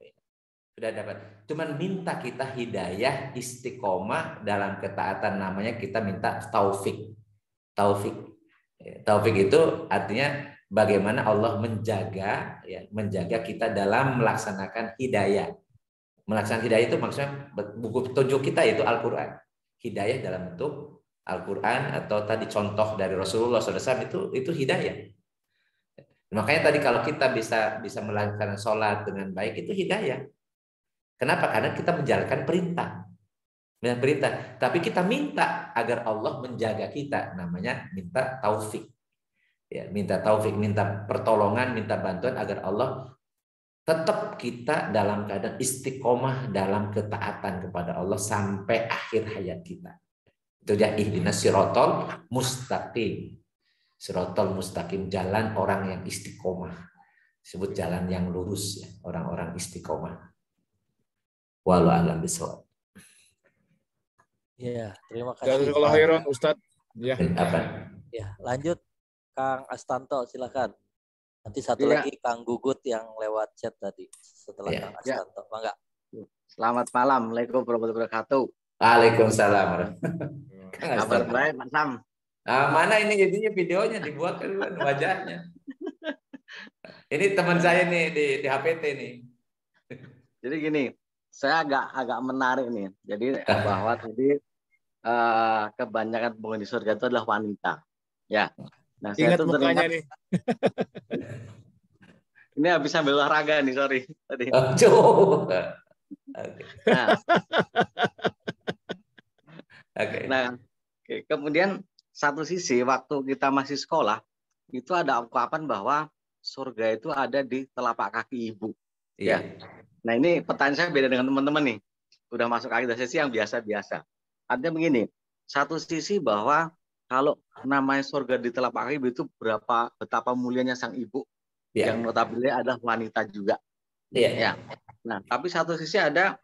Sudah dapat. Cuman minta kita hidayah istiqomah dalam ketaatan, namanya kita minta taufik. Taufik itu artinya bagaimana Allah menjaga kita dalam melaksanakan hidayah. Melaksanakan hidayah itu maksudnya buku petunjuk kita yaitu Al-Qur'an. Hidayah dalam bentuk Al-Qur'an atau tadi contoh dari Rasulullah SAW itu hidayah. Makanya tadi kalau kita bisa melakukan sholat dengan baik itu hidayah. Kenapa? Karena kita menjalankan perintah. Tapi kita minta agar Allah menjaga kita, namanya minta taufik. Ya, minta taufik, minta pertolongan, minta bantuan agar Allah tetap kita dalam keadaan istiqomah dalam ketaatan kepada Allah sampai akhir hayat kita. Itu dia ihdinas sirotol mustaqim. Sirotol mustaqim, jalan orang yang istiqomah. Disebut jalan yang lurus ya, orang-orang istiqomah. Wallahu a'lam bishawab. Ya, terima kasih. Jazakallahu khairan Ustaz. Ya. Apa? Ya, lanjut Kang Astanto, silakan. Nanti satu Iya. lagi Kang Gugut yang lewat chat tadi setelah Iya. Kang Astanto. Bangga. Selamat malam. Waalaikumsalam warahmatullahi wabarakatuh. Waalaikumsalam. Kabar baik, Pak Sam. Mana ini jadinya videonya dibuat kan wajahnya. Ini teman saya nih di HPT nih. Jadi gini, saya agak menarik nih. Jadi bahwa tadi kebanyakan penghuni surga itu adalah wanita. Ya. Nah, saya Ingat tuh mukanya teringat, nih. ini habis sambil olahraga nih, sorry. Tadi. Coba. Nah, Oke. nah, oke. Kemudian satu sisi waktu kita masih sekolah itu ada ungkapan bahwa surga itu ada di telapak kaki ibu. Iya. Nah, ini pertanyaan saya beda dengan teman-teman nih. Udah masuk akidah sesi yang biasa-biasa. Artinya begini, satu sisi bahwa kalau namanya surga di telapak kaki ibu itu betapa mulianya sang ibu Iya. yang notabene adalah wanita juga. Iya. Ya. Nah, tapi satu sisi ada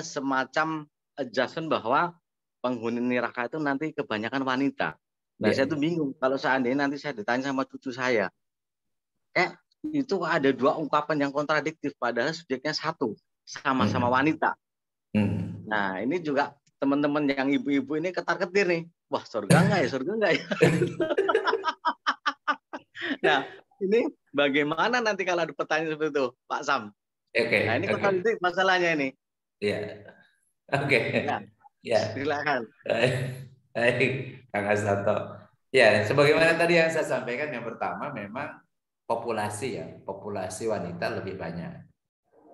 semacam adjustment bahwa penghuni neraka itu nanti kebanyakan wanita. Nah, Iya. saya tuh bingung kalau seandainya nanti saya ditanya sama cucu saya, itu ada dua ungkapan yang kontradiktif padahal subjeknya satu, sama-sama wanita. Nah, ini juga teman-teman yang ibu-ibu ini ketar-ketir nih. Wah, surga enggak ya? Surga enggak ya? Nah, ini bagaimana nanti kalau ada pertanyaan seperti itu, Pak Sam? Oke. Nah, ini kontradiktif masalahnya ini. Iya. Oke. Ya. Silakan. Baik, Kang Astanto. Ya, sebagaimana tadi yang saya sampaikan, yang pertama memang populasi wanita lebih banyak.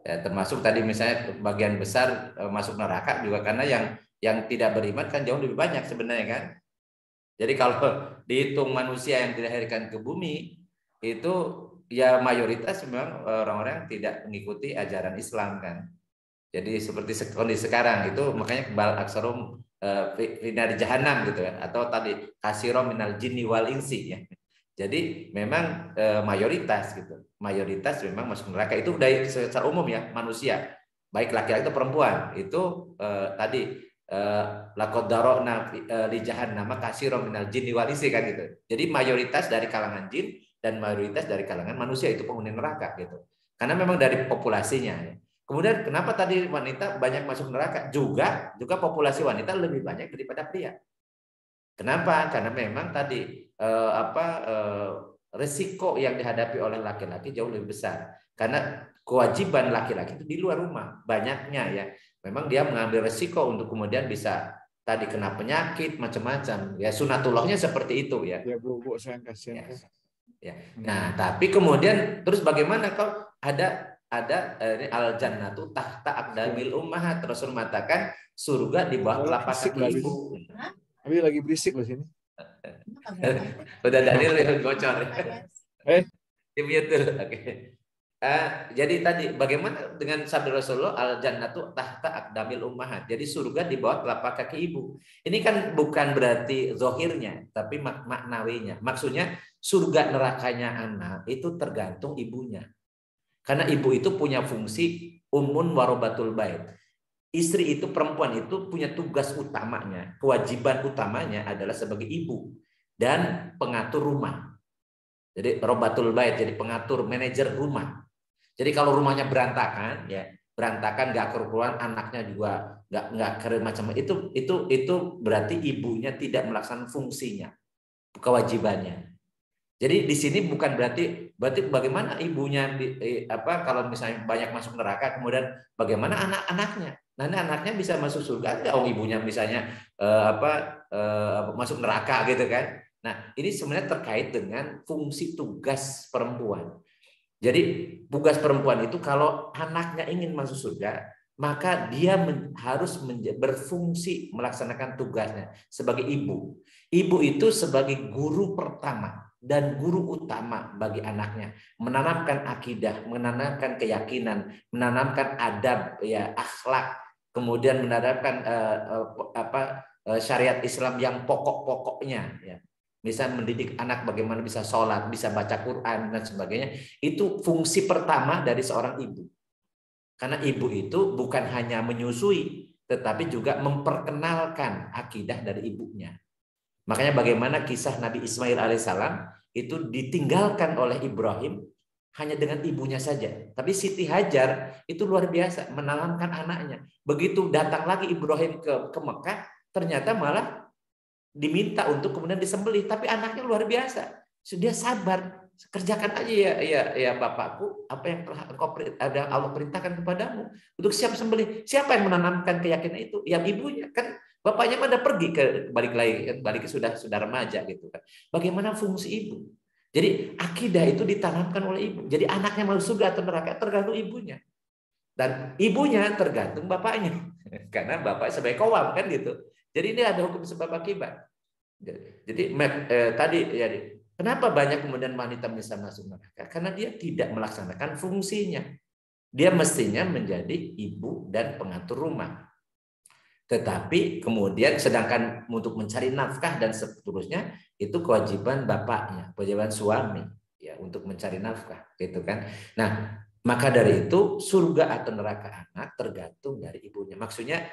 Ya, termasuk tadi misalnya bagian besar masuk neraka juga karena yang tidak beriman kan jauh lebih banyak sebenarnya kan. Jadi kalau dihitung manusia yang dilahirkan ke bumi itu ya mayoritas memang orang-orang yang tidak mengikuti ajaran Islam kan. Jadi seperti kondisi sekarang itu makanya bal aksarum finari jahanam gitu ya, atau tadi kasiro minal jinni wal insi ya. Jadi memang mayoritas gitu, mayoritas memang masuk neraka itu dari secara umum ya manusia, baik laki-laki atau perempuan itu tadi laqad darana li jahannam kasiro minal jinni wal insi kan gitu. Jadi mayoritas dari kalangan jin dan mayoritas dari kalangan manusia itu penghuni neraka gitu. Karena memang dari populasinya ya. Kemudian kenapa tadi wanita banyak masuk neraka? Juga populasi wanita lebih banyak daripada pria. Kenapa? Karena memang tadi resiko yang dihadapi oleh laki-laki jauh lebih besar. Karena kewajiban laki-laki itu di luar rumah banyaknya ya. Memang dia mengambil resiko untuk kemudian bisa tadi kena penyakit macam-macam. Ya sunatullahnya seperti itu ya. Ya Bu, sayang kasihan. Ya. Nah, tapi kemudian terus bagaimana kalau ada al jannatu tahta aqdamil ummahat, Rasul mengatakan surga di bawah telapak kaki ibu. Tapi lagi berisik loh sini. Udah Daniel bocor. Di mute dulu. Oke. Jadi tadi bagaimana dengan sabda Rasulullah al jannatu tahta aqdamil ummahat. Jadi surga di bawah telapak kaki ibu. Ini kan bukan berarti zahirnya, tapi maknawinya. Maksudnya surga nerakanya anak itu tergantung ibunya. Karena ibu itu punya fungsi ummun warobatul bait. Istri itu, perempuan itu punya tugas utamanya, kewajiban utamanya adalah sebagai ibu dan pengatur rumah. Jadi robatul bait, jadi pengatur, manajer rumah. Jadi kalau rumahnya berantakan, ya berantakan, nggak kerukuran, anaknya juga nggak keren macam itu berarti ibunya tidak melaksanakan fungsinya, kewajibannya. Jadi di sini bukan berarti bagaimana ibunya kalau misalnya banyak masuk neraka, kemudian bagaimana anak-anaknya? Nah, anaknya bisa masuk surga enggak? Ibunya misalnya masuk neraka gitu kan? Nah, ini sebenarnya terkait dengan fungsi tugas perempuan. Jadi tugas perempuan itu kalau anaknya ingin masuk surga, maka dia harus berfungsi melaksanakan tugasnya sebagai ibu. Ibu itu sebagai guru pertama. dan guru utama bagi anaknya, menanamkan akidah, menanamkan keyakinan, menanamkan adab, ya akhlak, kemudian menanamkan syariat Islam yang pokok-pokoknya, ya. Misal mendidik anak bagaimana bisa sholat, bisa baca Quran dan sebagainya, itu fungsi pertama dari seorang ibu. Karena ibu itu bukan hanya menyusui, tetapi juga memperkenalkan akidah dari ibunya. Makanya bagaimana kisah Nabi Ismail alaihissalam itu ditinggalkan oleh Ibrahim hanya dengan ibunya saja. Tapi Siti Hajar itu luar biasa menanamkan anaknya. Begitu datang lagi Ibrahim ke Mekah, ternyata malah diminta untuk kemudian disembelih. Tapi anaknya luar biasa. Dia sabar. Kerjakan aja ya bapakku apa yang telah Allah perintahkan kepadamu untuk siap sembelih. Siapa yang menanamkan keyakinan itu? Yang ibunya kan. Bapaknya pada pergi balik ke sudah remaja gitu kan. Bagaimana fungsi ibu? Jadi akidah itu ditanamkan oleh ibu. Jadi anaknya masuk surga atau neraka tergantung ibunya. Dan ibunya tergantung bapaknya. Karena bapak sebagai kawam kan gitu. Jadi ini ada hukum sebab akibat. Jadi tadi ya, kenapa banyak kemudian wanita bisa masuk neraka? Karena dia tidak melaksanakan fungsinya. Dia mestinya menjadi ibu dan pengatur rumah. Tetapi kemudian sedangkan untuk mencari nafkah dan seterusnya itu kewajiban bapaknya, kewajiban suami ya untuk mencari nafkah gitu kan. Nah, maka dari itu surga atau neraka anak tergantung dari ibunya. Maksudnya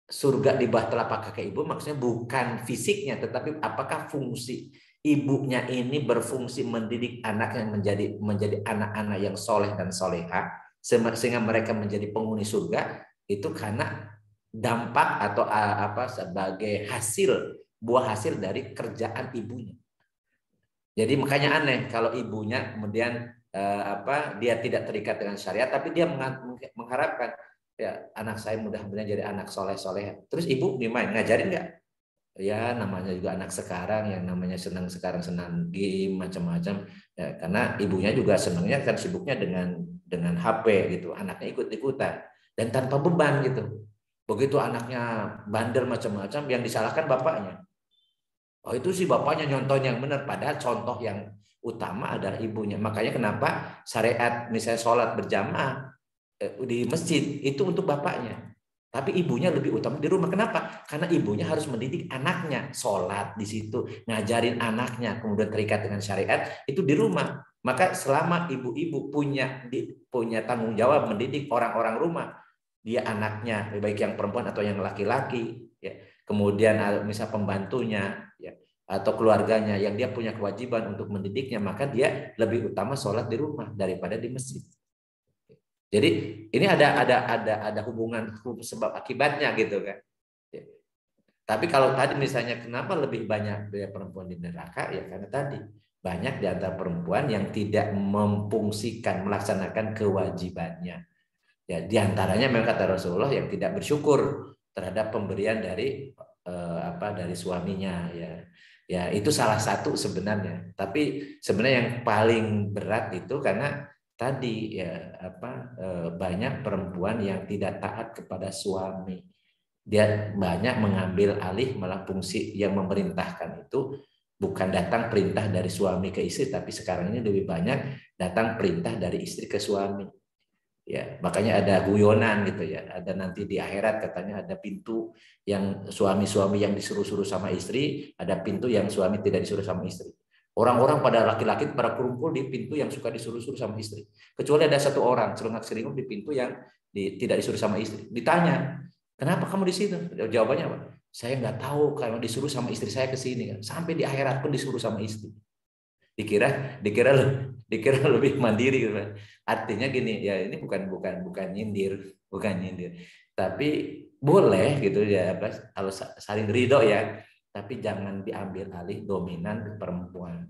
surga di bawah telapak kaki ibu maksudnya bukan fisiknya tetapi apakah fungsi ibunya ini berfungsi mendidik anaknya menjadi anak-anak yang soleh dan soleha sehingga mereka menjadi penghuni surga itu karena dampak atau sebagai buah hasil dari kerjaan ibunya. Jadi makanya aneh kalau ibunya kemudian dia tidak terikat dengan syariat tapi dia mengharapkan ya anak saya mudah-mudahan jadi anak soleh. Terus ibu gimana ngajarin nggak? Ya namanya juga anak sekarang yang namanya senang game macam-macam ya, karena ibunya juga senangnya kan sibuknya dengan HP gitu, anaknya ikut-ikutan dan tanpa beban gitu. Begitu anaknya bandel macam-macam yang disalahkan bapaknya. Oh itu sih bapaknya nyontohnya yang benar. Padahal contoh yang utama adalah ibunya. Makanya kenapa syariat misalnya sholat berjamaah di masjid itu untuk bapaknya. Tapi ibunya lebih utama di rumah. Kenapa? Karena ibunya harus mendidik anaknya. Sholat di situ. Ngajarin anaknya. Kemudian terikat dengan syariat. Itu di rumah. Maka selama ibu-ibu punya tanggung jawab mendidik orang-orang rumah. Dia anaknya, baik yang perempuan atau yang laki-laki, ya. Kemudian misal pembantunya, ya, atau keluarganya yang dia punya kewajiban untuk mendidiknya, maka dia lebih utama sholat di rumah daripada di masjid. Jadi ini ada hubungan sebab akibatnya gitu kan. Ya. Tapi kalau tadi misalnya kenapa lebih banyak perempuan di neraka, ya karena tadi banyak di antara perempuan yang tidak memfungsikan, melaksanakan kewajibannya. Ya, di antaranya memang kata Rasulullah yang tidak bersyukur terhadap pemberian dari suaminya ya. Ya, itu salah satu sebenarnya. Tapi sebenarnya yang paling berat itu karena tadi ya banyak perempuan yang tidak taat kepada suami. Dia banyak mengambil alih malah fungsi yang memerintahkan itu bukan datang perintah dari suami ke istri tapi sekarang ini lebih banyak datang perintah dari istri ke suami. Ya, makanya ada guyonan gitu ya. Ada nanti di akhirat katanya ada pintu yang suami-suami yang disuruh-suruh sama istri, ada pintu yang suami tidak disuruh sama istri. Orang-orang pada laki-laki pada kumpul di pintu yang suka disuruh-suruh sama istri. Kecuali ada satu orang celengak-celinguk di pintu yang tidak disuruh sama istri. Ditanya, "Kenapa kamu di situ?" Jawabannya apa? "Saya nggak tahu kalau disuruh sama istri saya ke sini." Sampai di akhirat pun disuruh sama istri. Dikira lebih mandiri gitu. Artinya gini ya, ini bukan nyindir, tapi boleh gitu ya kalau saling ridho ya, tapi jangan diambil alih dominan perempuan.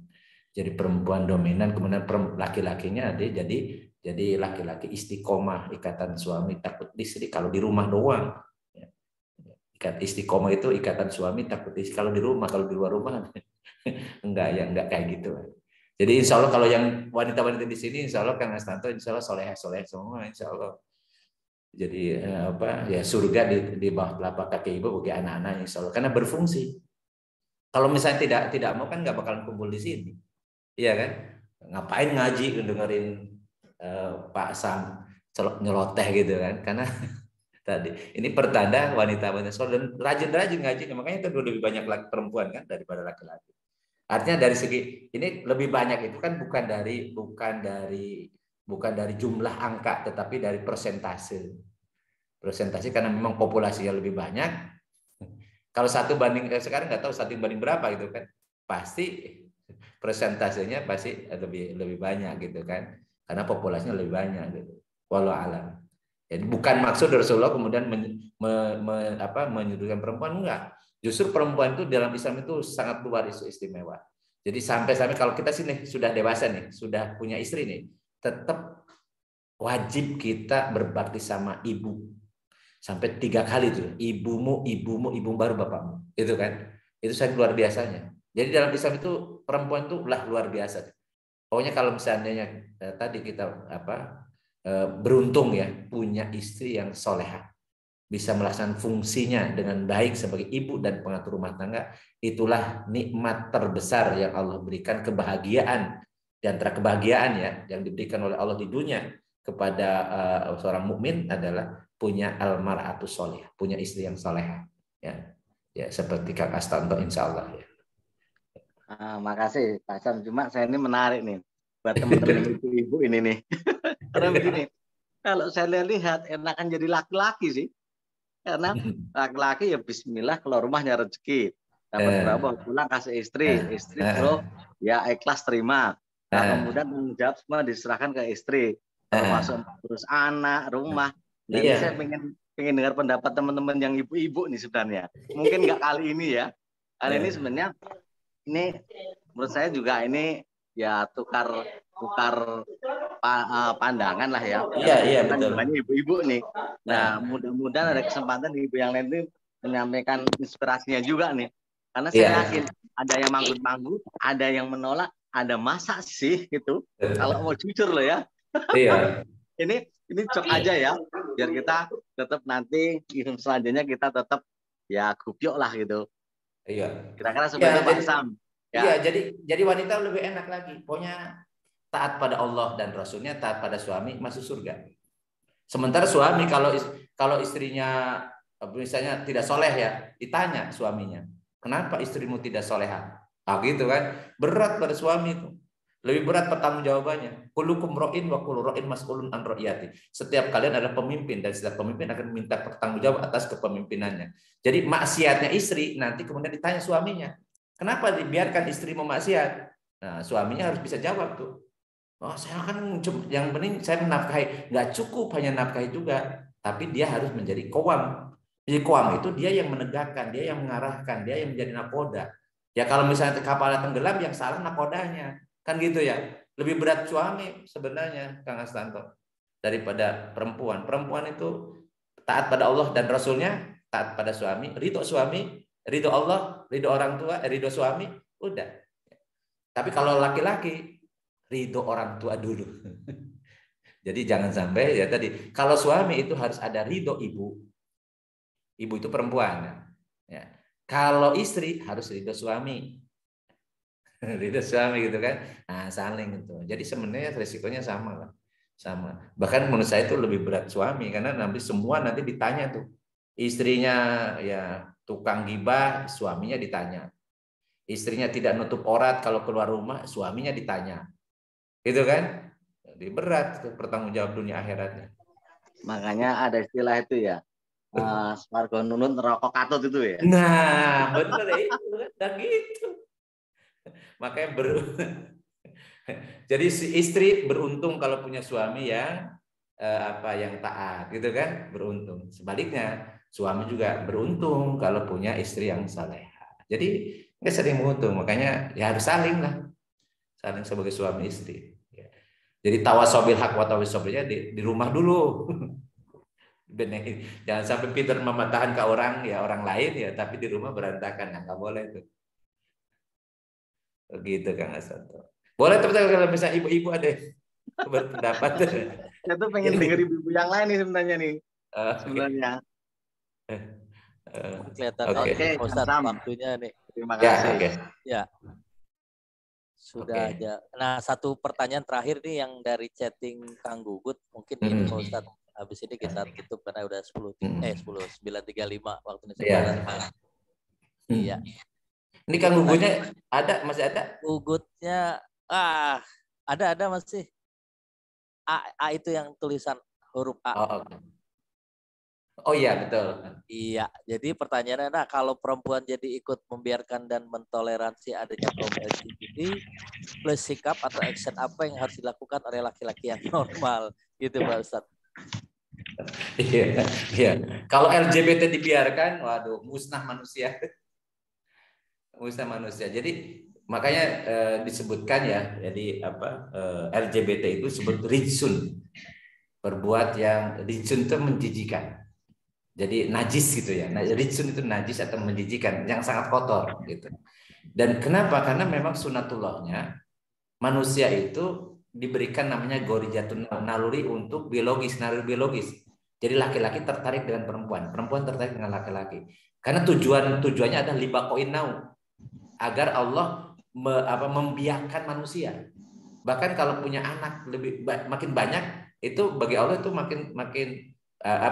Jadi perempuan dominan kemudian laki-lakinya jadi laki-laki istiqomah, ikatan suami takut istri kalau di rumah doang. Istiqomah itu ikatan suami takut istri kalau di rumah, kalau di luar rumah enggak kayak gitu. Jadi insya Allah kalau yang wanita-wanita di sini, insya Allah Kang Astanto, insya Allah soleh semua, insya Allah. Jadi ya surga di bawah telapak kaki ibu bagi anak-anak insya Allah, karena berfungsi. Kalau misalnya tidak mau kan nggak bakalan kumpul di sini. Iya kan? Ngapain ngaji dengerin Pak Sam nyeloteh gitu kan? Karena tadi ini pertanda wanita-wanita soleh dan rajin-rajin ngaji, makanya itu lebih banyak perempuan kan daripada laki-laki. Artinya dari segi ini lebih banyak itu kan bukan dari jumlah angka, tetapi dari persentase. Persentase karena memang populasinya lebih banyak. Kalau satu banding sekarang nggak tahu satu banding berapa gitu kan? Pasti persentasenya pasti lebih banyak gitu kan? Karena populasinya lebih banyak gitu. Walau alam. Jadi bukan maksud Rasulullah kemudian menyudutkan perempuan, enggak. Justru perempuan itu dalam Islam itu sangat luar biasa istimewa. Jadi sampai-sampai kalau kita sini sudah dewasa nih, sudah punya istri nih, tetap wajib kita berbakti sama ibu. Sampai 3 kali tuh, ibumu, baru bapakmu. Itu kan. Itu sangat luar biasanya. Jadi dalam Islam itu perempuan itu luar biasa. Pokoknya kalau misalnya tadi kita beruntung ya punya istri yang soleha, bisa melaksanakan fungsinya dengan baik sebagai ibu dan pengatur rumah tangga, itulah nikmat terbesar yang Allah berikan, kebahagiaan di antara kebahagiaan ya yang diberikan oleh Allah di dunia kepada seorang mukmin adalah punya almar'atus soleh, punya istri yang soleha ya seperti Kak Astanto insya Allah ya. Makasih Pak Sam, cuma saya ini menarik nih buat teman-teman ibu-ibu ini nih. Karena begini, kalau saya lihat enakan jadi laki-laki sih. Karena laki-laki ya bismillah keluar rumahnya rezeki. Dapat berapa pulang kasih istri. Istri bro ya ikhlas terima. Nah, kemudian tanggung jawab semua diserahkan ke istri. Termasuk terus anak, rumah. Nah, ini saya pengen dengar pendapat teman-teman yang ibu-ibu nih sebenarnya. Mungkin nggak kali ini ya. Kali ini sebenarnya ini menurut saya juga ini ya tukar pandangan lah ya. Iya betul. Banyak ibu-ibu nih. Nah mudah-mudahan ada kesempatan ibu yang lain ini menyampaikan inspirasinya juga nih. Karena saya yakin ada yang manggut-manggut, ada yang menolak, ada masa sih gitu. Kalau mau jujur loh ya. Iya. ini cok aja ya. Biar kita tetap nanti selanjutnya kita tetap ya gubyok lah gitu. Iya. Kira-kira seperti itu Pak Sam. Ya. Iya, jadi wanita lebih enak lagi. Pokoknya taat pada Allah dan Rasulnya, taat pada suami, masuk surga. Sementara suami kalau istrinya misalnya tidak soleh ya, ditanya suaminya, kenapa istrimu tidak soleha? Gitu kan, berat pada suami itu. Lebih berat pertanggungjawabannya. Kullukum ra'in wa kullu ra'in mas'ulun an ra'iyati. Setiap kalian adalah pemimpin dan setiap pemimpin akan minta pertanggungjawab atas kepemimpinannya. Jadi maksiatnya istri nanti kemudian ditanya suaminya. Kenapa dibiarkan istri memaksiat? Nah, suaminya harus bisa jawab tuh. Oh, saya kan yang penting saya menafkahi, nggak cukup hanya nafkahi juga, tapi dia harus menjadi qawam. Jadi qawam itu dia yang menegakkan, dia yang mengarahkan, dia yang menjadi nakoda. Ya kalau misalnya kapalnya tenggelam yang salah nakodanya, kan gitu ya. Lebih berat suami sebenarnya Kang Astanto daripada perempuan. Perempuan itu taat pada Allah dan Rasulnya, taat pada suami, ridho Allah, ridho orang tua, ridho suami, udah. Tapi kalau laki-laki ridho orang tua dulu. Jadi jangan sampai ya tadi. Kalau suami itu harus ada ridho ibu. Ibu itu perempuan. Ya. Kalau istri harus ridho suami. Ridho suami gitu kan. Nah, saling gitu. Jadi sebenarnya resikonya sama lah. Sama. Bahkan menurut saya itu lebih berat suami karena nanti semua nanti ditanya tuh. Istrinya ya tukang gibah, suaminya ditanya. Istrinya tidak nutup aurat kalau keluar rumah, suaminya ditanya. Gitu kan? Jadi berat pertanggung jawab dunia akhiratnya. Makanya ada istilah itu ya. Swarga nunun rokok katut itu ya. Nah, benar itu kan gitu. Makanya jadi si istri beruntung kalau punya suami yang yang taat gitu kan, beruntung. Sebaliknya, suami juga beruntung kalau punya istri yang saleha. Jadi nggak sering beruntung, makanya ya harus saling lah. Saling sebagai suami istri. Jadi tawasobil hak wa tawasobilnya di rumah dulu. Jangan sampai pintar mematahkan ke orang lain ya, tapi di rumah berantakan. Nggak boleh itu. Begitu Kang Astanto. Boleh teman-teman kalau misalnya ibu-ibu ada berpendapat. Saya tuh pengen denger ibu-ibu yang lain nih sebenarnya nih. Sebenarnya. Kelihatan Oke, Ustaz waktunya nih. Terima kasih. Ya. Sudah aja. Nah, satu pertanyaan terakhir nih yang dari chatting Kang Gugut. Mungkin ini Pak Ustadz. Habis ini kita tutup karena udah 9.35 waktu Indonesia Barat. Iya. Ini Kang Gugutnya ada, masih ada? Gugutnya ada masih. A itu yang tulisan huruf A. Oh iya, betul. Iya, jadi pertanyaannya, nah kalau perempuan jadi ikut membiarkan dan mentoleransi adanya kaum LGBT, plus sikap atau action apa yang harus dilakukan oleh laki-laki yang normal, gitu Pak Ustadz. Iya. Kalau LGBT dibiarkan, waduh, musnah manusia. Musnah manusia. Jadi makanya disebutkan ya, jadi LGBT itu disebut rijsun. Berbuat yang rijsun itu menjijikan. Jadi najis gitu ya. Rijsun itu najis atau menjijikan, yang sangat kotor gitu. Dan kenapa? Karena memang sunatullahnya manusia itu diberikan namanya gorijatun, naluri untuk naluri biologis. Jadi laki-laki tertarik dengan perempuan, perempuan tertarik dengan laki-laki. Karena tujuannya adalah libaqoin nau, agar Allah membiakkan manusia. Bahkan kalau punya anak makin banyak, itu bagi Allah itu makin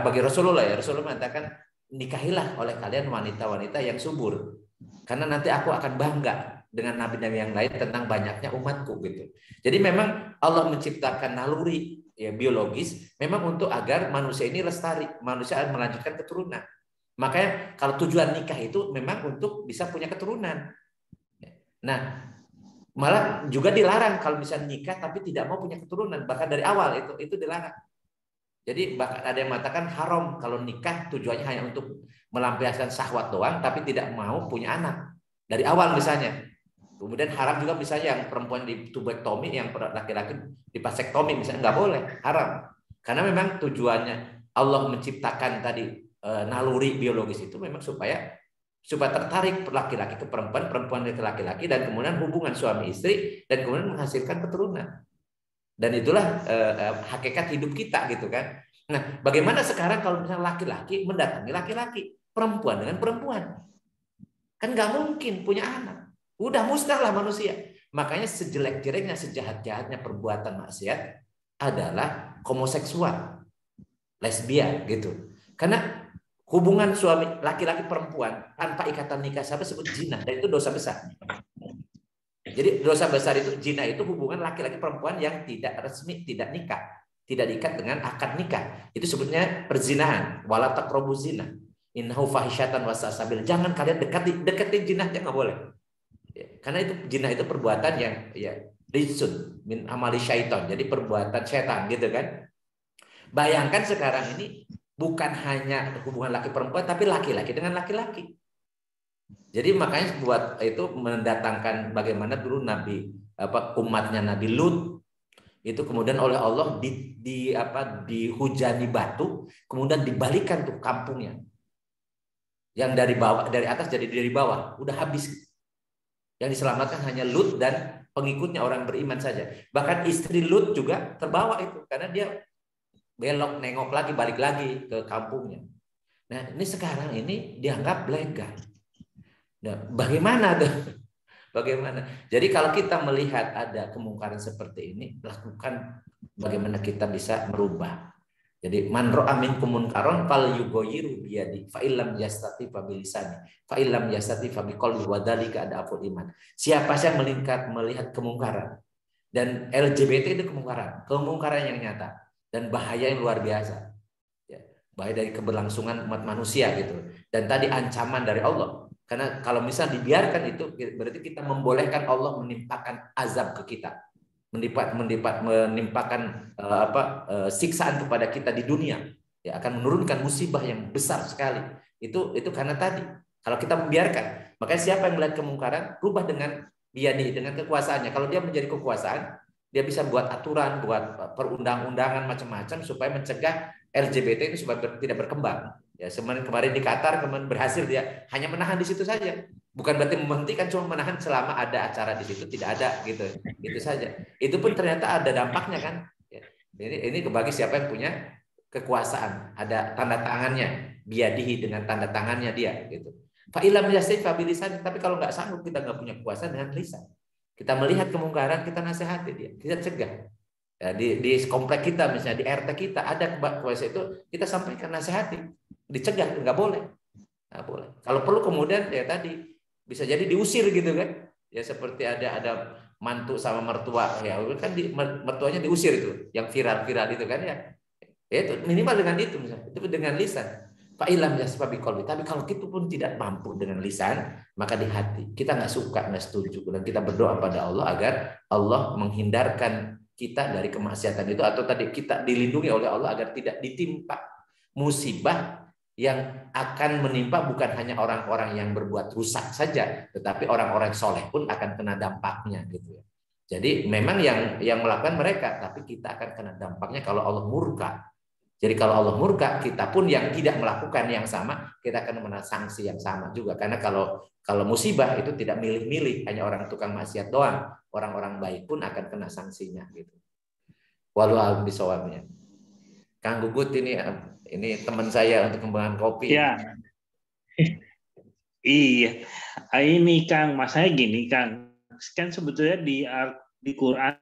bagi Rasulullah mengatakan, nikahilah oleh kalian wanita-wanita yang subur, karena nanti aku akan bangga dengan nabi-nabi yang lain tentang banyaknya umatku gitu. Jadi memang Allah menciptakan naluri ya biologis memang untuk agar manusia ini lestari, manusia melanjutkan keturunan. Makanya kalau tujuan nikah itu memang untuk bisa punya keturunan. Nah, malah juga dilarang kalau misalnya nikah tapi tidak mau punya keturunan, bahkan dari awal itu dilarang. Jadi bahkan ada yang mengatakan haram kalau nikah tujuannya hanya untuk melampiaskan syahwat doang, tapi tidak mau punya anak dari awal misalnya. Kemudian haram juga misalnya yang perempuan di tubektomi, yang laki-laki di vasektomi misalnya, nggak boleh, haram. Karena memang tujuannya Allah menciptakan tadi naluri biologis itu memang supaya tertarik laki-laki ke perempuan, perempuan ke laki-laki, dan kemudian hubungan suami istri, dan kemudian menghasilkan keturunan. Dan itulah hakikat hidup kita gitu kan. Nah, bagaimana sekarang kalau misalnya laki-laki mendatangi laki-laki, perempuan dengan perempuan? Kan nggak mungkin punya anak. Udah musnah lah manusia. Makanya sejelek-jeleknya, sejahat-jahatnya perbuatan maksiat adalah homoseksual, lesbian gitu. Karena hubungan suami laki-laki perempuan tanpa ikatan nikah sampai sebut zina, dan itu dosa besar. Jadi dosa besar itu zina, itu hubungan laki-laki perempuan yang tidak resmi, tidak nikah, tidak diikat dengan akad nikah. Itu sebutnya perzinahan. Wala taqrabu zina, innahu fahisyatan wa sabil. Jangan kalian deketin zina, nggak boleh. Ya, karena itu zina itu perbuatan yang ya rijsun min amali syaitan. Jadi perbuatan setan gitu kan. Bayangkan sekarang ini bukan hanya hubungan laki perempuan, tapi laki-laki dengan laki-laki. Jadi makanya buat itu mendatangkan bagaimana dulu umatnya Nabi Lut itu kemudian oleh Allah dihujani batu, kemudian dibalikan tuh kampungnya. Yang dari atas jadi dari bawah, udah habis. Yang diselamatkan hanya Lut dan pengikutnya, orang beriman saja. Bahkan istri Lut juga terbawa itu karena dia belok nengok lagi, balik lagi ke kampungnya. Nah, ini sekarang ini dianggap legal. Nah, bagaimana tuh? Bagaimana? Jadi kalau kita melihat ada kemungkaran seperti ini, lakukan bagaimana kita bisa merubah. Jadi man ra'a minkum munkaran falyughayyiru biyadi fa illam yastati fa bilisani fa illam yastati fa biqalbi wa dzalika adaful iman. Siapa yang melihat kemungkaran, dan LGBT itu kemungkaran yang nyata dan bahaya yang luar biasa. Ya, bahaya dari keberlangsungan umat manusia gitu. Dan tadi ancaman dari Allah. Karena kalau misal dibiarkan itu berarti kita membolehkan Allah menimpakan azab ke kita, menimpakan siksaan kepada kita di dunia, ya akan menurunkan musibah yang besar sekali. Itu karena tadi kalau kita membiarkan, makanya siapa yang melihat kemungkaran rubah dengan dengan kekuasaannya. Kalau dia menjadi kekuasaan, dia bisa buat aturan, buat perundang-undangan macam-macam supaya mencegah LGBT itu supaya tidak berkembang. Ya, kemarin di Qatar kemarin berhasil, dia hanya menahan di situ saja. Bukan berarti menghentikan, cuma menahan selama ada acara di situ, tidak ada gitu. Itu saja. Itu pun ternyata ada dampaknya kan. Ya. Ini bagi siapa yang punya kekuasaan, ada tanda tangannya, biyadihi dengan tanda tangannya dia gitu. Fa ilam yasif fa bilisan, tapi kalau nggak sanggup, kita nggak punya kuasa dengan lisan. Kita melihat kemungkaran, kita nasihati dia, kita cegah. Ya, di komplek kita misalnya, di RT kita ada kebiasaan itu, kita sampaikan, nasihati, dicegah, nggak boleh. Nggak boleh. Kalau perlu kemudian ya tadi bisa jadi diusir gitu kan. Ya seperti ada mantu sama mertua, ya kan mertuanya diusir itu, yang viral-viral itu kan ya. Ya itu minimal dengan itu misalnya, itu dengan lisan. Fa'ilam yasfa biqalbi. Tapi kalau kita pun tidak mampu dengan lisan, maka di hati. Kita nggak suka, nggak setuju, dan kita berdoa pada Allah agar Allah menghindarkan kita dari kemaksiatan itu, atau tadi kita dilindungi oleh Allah agar tidak ditimpa musibah yang akan menimpa bukan hanya orang-orang yang berbuat rusak saja, tetapi orang-orang soleh pun akan kena dampaknya gitu ya. Jadi memang yang melakukan mereka, tapi kita akan kena dampaknya kalau Allah murka. Jadi kalau Allah murka, kita pun yang tidak melakukan yang sama, kita akan kena sanksi yang sama juga. Karena kalau musibah itu tidak milih-milih, hanya orang tukang maksiat doang, orang-orang baik pun akan kena sanksinya gitu. Walau a'lam bishawabnya. Kang Gugut ini teman saya untuk kembangan kopi. Ya. Iya. Ini Kang, masanya gini Kang. Kan sebetulnya di Quran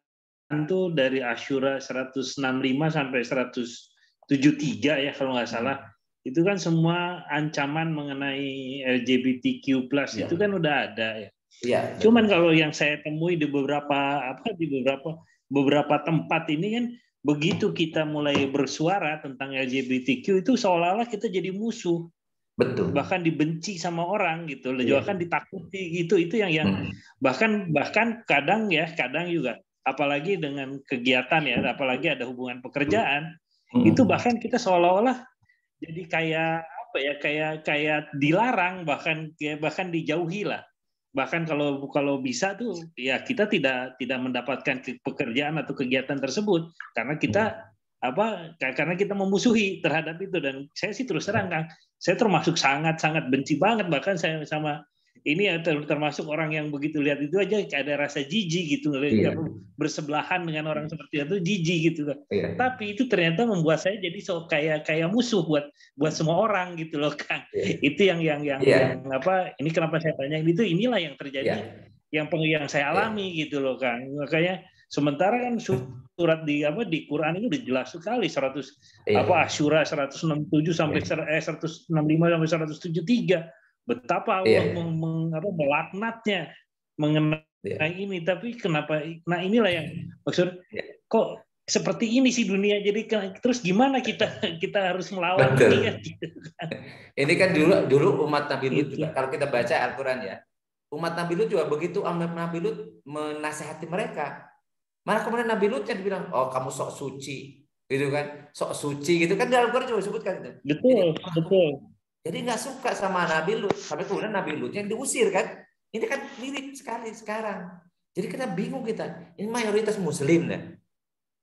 tuh dari Asyura 165 sampai 173 ya kalau nggak salah. Itu kan semua ancaman mengenai LGBTQ+ Ya. itu kan udah ada ya. Iya. Cuman kalau yang saya temui di beberapa tempat ini kan, begitu kita mulai bersuara tentang LGBTQ itu seolah-olah kita jadi musuh. Betul. Bahkan dibenci sama orang gitu, bahkan ditakuti gitu. Itu yang bahkan kadang juga, apalagi dengan kegiatan ya, apalagi ada hubungan pekerjaan, itu bahkan kita seolah-olah jadi kayak dilarang, bahkan dijauhi lah. Bahkan kalau bisa tuh ya kita tidak mendapatkan pekerjaan atau kegiatan tersebut karena kita memusuhi terhadap itu. Dan saya sih terus terang Kang, saya termasuk sangat benci banget, bahkan saya sama ini ya, termasuk orang yang begitu lihat itu aja ada rasa jijik gitu, bersebelahan dengan orang seperti itu, jijik gitu. Tapi itu ternyata membuat saya jadi kayak musuh buat semua orang gitu loh Kang. Itu yang ini kenapa saya tanya itu, inilah yang terjadi, yang saya alami gitu loh Kang. Makanya sementara kan surat di Quran itu udah jelas sekali, Asyura 167 sampai 165 sampai 173. Betapa Allah melaknatnya mengenai ini. Tapi kenapa? Nah inilah yang maksud, kok seperti ini sih dunia. Jadi terus gimana kita harus melawan ini kan? Ini kan dulu umat Nabi Lut juga. Kalau kita baca Al-Quran ya, umat Nabi Lut juga begitu. Nabi Lut menasihati mereka. Malah kemudian Nabi Lut yang bilang, oh kamu sok suci, gitu kan? Sok suci gitu kan, di Al-Quran juga disebutkan gitu. Betul. Jadi nggak suka sama Nabi Lut, sampai kemudian Nabi Lut yang diusir kan. Ini kan mirip sekali sekarang. Jadi kita bingung kita. Ini mayoritas Muslim ya.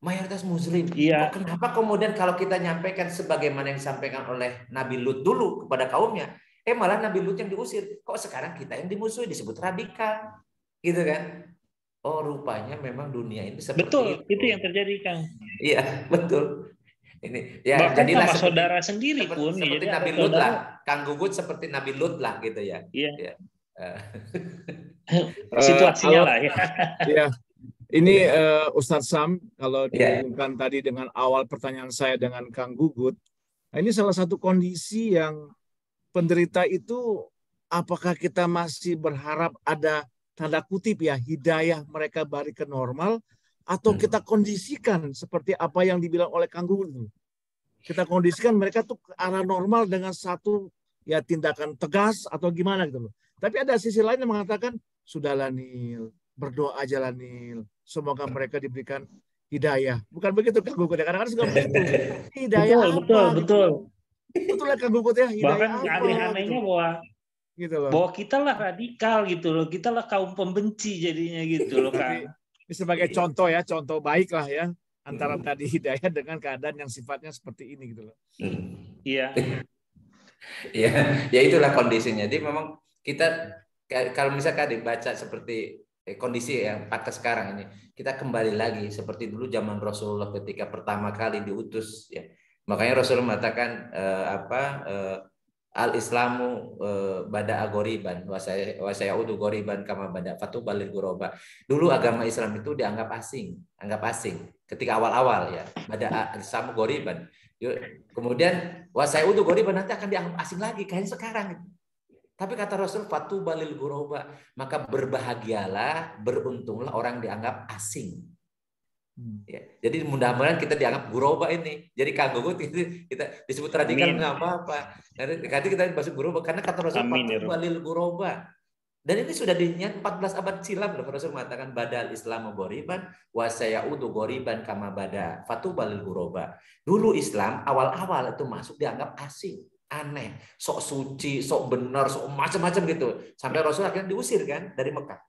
Mayoritas Muslim. Iya. Kenapa kemudian kalau kita nyampaikan sebagaimana yang disampaikan oleh Nabi Lut dulu kepada kaumnya, malah Nabi Lut yang diusir. Kok sekarang kita yang dimusuhi, disebut radikal, gitu kan? Oh rupanya memang dunia ini seperti itu yang terjadi Kang. Iya betul. Ini ya bahkan jadilah sama saudara sendiri pun seperti Nabi Lut lah. Kang Gugut seperti Nabi Lut lah gitu ya. Iya. Situasinya lah ya. Iya. Ini Ustadz Sam, kalau dihubungkan tadi dengan awal pertanyaan saya dengan Kang Gugut, ini salah satu kondisi yang penderita itu, apakah kita masih berharap ada tanda kutip ya hidayah mereka balik ke normal, atau kita kondisikan seperti apa yang dibilang oleh Kang Gugut. Kita kondisikan mereka tuh ke arah normal dengan satu ya tindakan tegas atau gimana gitu loh. Tapi ada sisi lain yang mengatakan, sudahlah Nil, berdoa aja lah Nil, semoga mereka diberikan hidayah. Bukan begitu Kang Gugut ya, kadang-kadang suka begitu. Hidayah betul. Betul ya Kang Gugut ya, hidayah bahkan apa? Aneh-anehnya gitu loh. Bahwa kita lah radikal gitu loh, kita lah kaum pembenci jadinya gitu loh Kang. Ini sebagai contoh ya, contoh baik lah ya, antara tadi hidayah dengan keadaan yang sifatnya seperti ini gitu loh. Iya. Ya itulah kondisinya. Jadi memang kita kalau misalkan dibaca seperti kondisi yang pada sekarang ini, kita kembali lagi seperti dulu zaman Rasulullah ketika pertama kali diutus ya. Makanya Rasulullah mengatakan al-islamu bada'a ghoriban wa sayaudu ghoriban kama bada fatubalil ghuraba. Dulu agama Islam itu dianggap asing, ketika awal-awal ya. Bada'a al-islamu ghoriban. Kemudian wa sayaudu ghoriban, nanti akan dianggap asing lagi kayak sekarang. Tapi kata Rasul fatubalil ghuraba, maka berbahagialah, beruntunglah orang dianggap asing. Ya, jadi mudah-mudahan kita dianggap guroba ini. Jadi Kang Gugut itu kita disebut radikal nggak apa-apa. Nanti kita masuk guroba karena kata Rasul fatubalil guroba. Dan ini sudah dinyat 14 abad silam loh. Rasul mengatakan badal Islam ghoriban wa sayaudu ghoriban kama bada fatubalil guroba. Dulu Islam awal-awal itu masuk dianggap asing, aneh, sok suci, sok benar, sok macam-macam gitu. Sampai Rasul akhirnya diusir kan dari Mekah.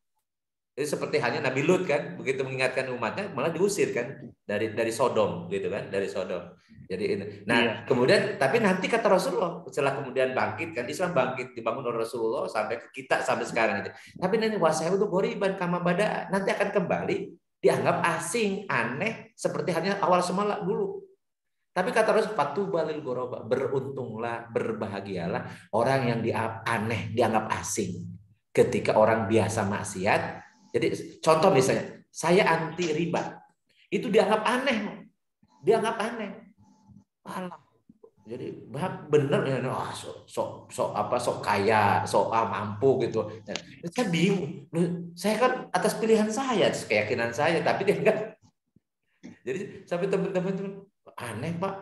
Jadi seperti halnya Nabi Lut kan, begitu mengingatkan umatnya malah diusir kan dari Sodom gitu kan, dari Sodom. Jadi ini. Nah, kemudian tapi nanti kata Rasulullah setelah kemudian bangkit kan, Islam bangkit dibangun oleh Rasulullah sampai ke kita sampai sekarang itu. Tapi nanti wasayudu ghoriban kama bada, nanti akan kembali dianggap asing, aneh seperti halnya awal semula dulu. Tapi kata Rasul fatubalil ghuraba, beruntunglah, berbahagialah orang yang aneh, dianggap asing. Ketika orang biasa maksiat. Jadi contoh misalnya, saya anti riba, itu dianggap aneh, Alah. Jadi bener ya, sok kaya, sok mampu gitu. Nah, saya bingung, saya kan atas pilihan saya, keyakinan saya, tapi dia enggak. Jadi sampai teman-teman aneh Pak,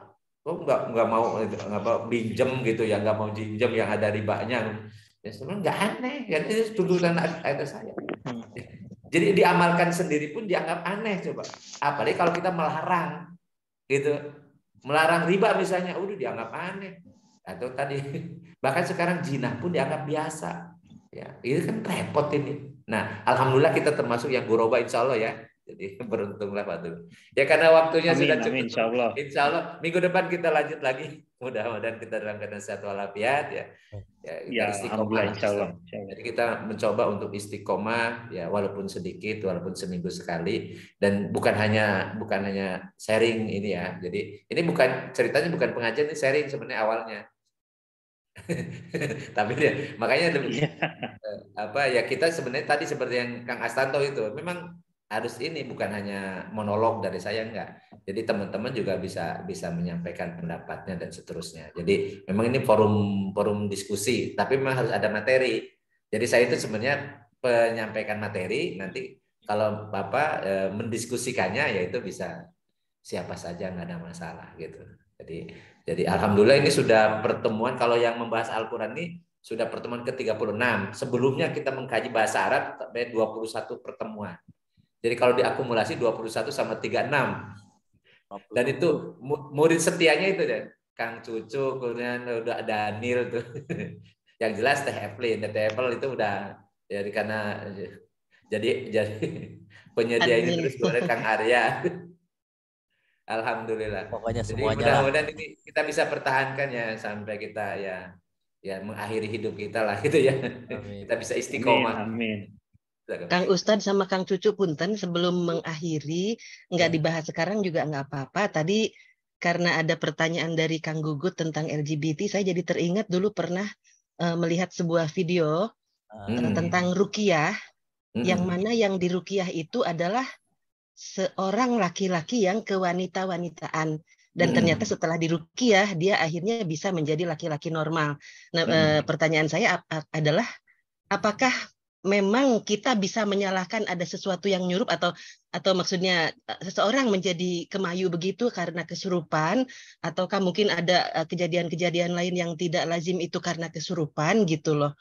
kok nggak mau pinjem gitu ya, nggak mau pinjem yang ada ribanya. Ya sebenarnya nggak aneh, kan ini tuntutan ada saya. Jadi diamalkan sendiri pun dianggap aneh coba. Apalagi kalau kita melarang, gitu, melarang riba misalnya, udah dianggap aneh. Atau tadi bahkan sekarang zina pun dianggap biasa. Ya, ini kan repot ini. Nah, alhamdulillah kita termasuk yang guroba insya Allah ya. Jadi beruntunglah Pak Dul. Ya karena waktunya sudah cukup. Insya Allah minggu depan kita lanjut lagi. Mudah-mudahan kita dalam keadaan sehat walafiat ya. Ya istiqomah. Jadi kita mencoba untuk istiqomah ya walaupun sedikit, walaupun seminggu sekali, dan bukan hanya sharing ini ya. Jadi ini ceritanya bukan pengajian, ini sharing sebenarnya awalnya. Tapi makanya ya kita sebenarnya tadi seperti yang Kang Astanto itu memang harus ini bukan hanya monolog dari saya enggak. Jadi teman-teman juga bisa menyampaikan pendapatnya dan seterusnya. Jadi memang ini forum diskusi, tapi memang harus ada materi. Jadi saya itu sebenarnya menyampaikan materi, nanti kalau Bapak mendiskusikannya yaitu bisa siapa saja, nggak ada masalah gitu. Jadi alhamdulillah ini sudah pertemuan, kalau yang membahas Al-Qur'an ini sudah pertemuan ke-36. Sebelumnya kita mengkaji bahasa Arab sampai 21 pertemuan. Jadi kalau diakumulasi 21 sama 36. Dan itu murid setianya itu deh. Kang Cucu, kemudian udah Daniel tuh. Yang jelas Teh Evelyn itu udah jadi karena jadi penyedianya terus kemudian Kang Arya. Alhamdulillah. Pokoknya jadi semuanya mudah-mudahan ini kita bisa pertahankan ya sampai kita ya mengakhiri hidup kita lah gitu ya. Amin. Kita bisa istiqomah. Amin. Kang Ustadz sama Kang Cucu punten sebelum mengakhiri, nggak dibahas sekarang juga nggak apa-apa. Tadi karena ada pertanyaan dari Kang Gugut tentang LGBT, saya jadi teringat dulu pernah melihat sebuah video tentang ruqyah, yang mana yang di ruqyah itu adalah seorang laki-laki yang kewanita-wanitaan. Dan ternyata setelah di ruqyah, dia akhirnya bisa menjadi laki-laki normal. Nah, pertanyaan saya adalah, apakah memang kita bisa menyalahkan ada sesuatu yang nyurup atau maksudnya seseorang menjadi kemayu begitu karena kesurupan, ataukah mungkin ada kejadian-kejadian lain yang tidak lazim itu karena kesurupan gitu loh,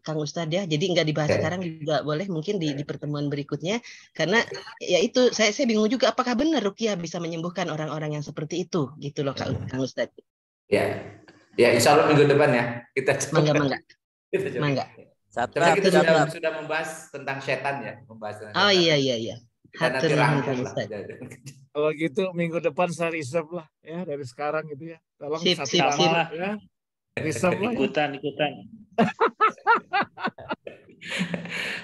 Kang Ustadz ya. Jadi nggak dibahas sekarang juga boleh mungkin di pertemuan berikutnya, karena ya itu saya bingung juga apakah benar ruqyah bisa menyembuhkan orang-orang yang seperti itu gitu loh Kang Ustadz. Ya insya Allah minggu depan ya kita coba. Mangga. Sebenarnya kita sudah membahas tentang setan ya, Oh iya. Kita nanti rangkum lah. Kalau gitu minggu depan saya reserve lah ya dari sekarang gitu ya. Tolong sip, ya. Reserve lah. Ikutan.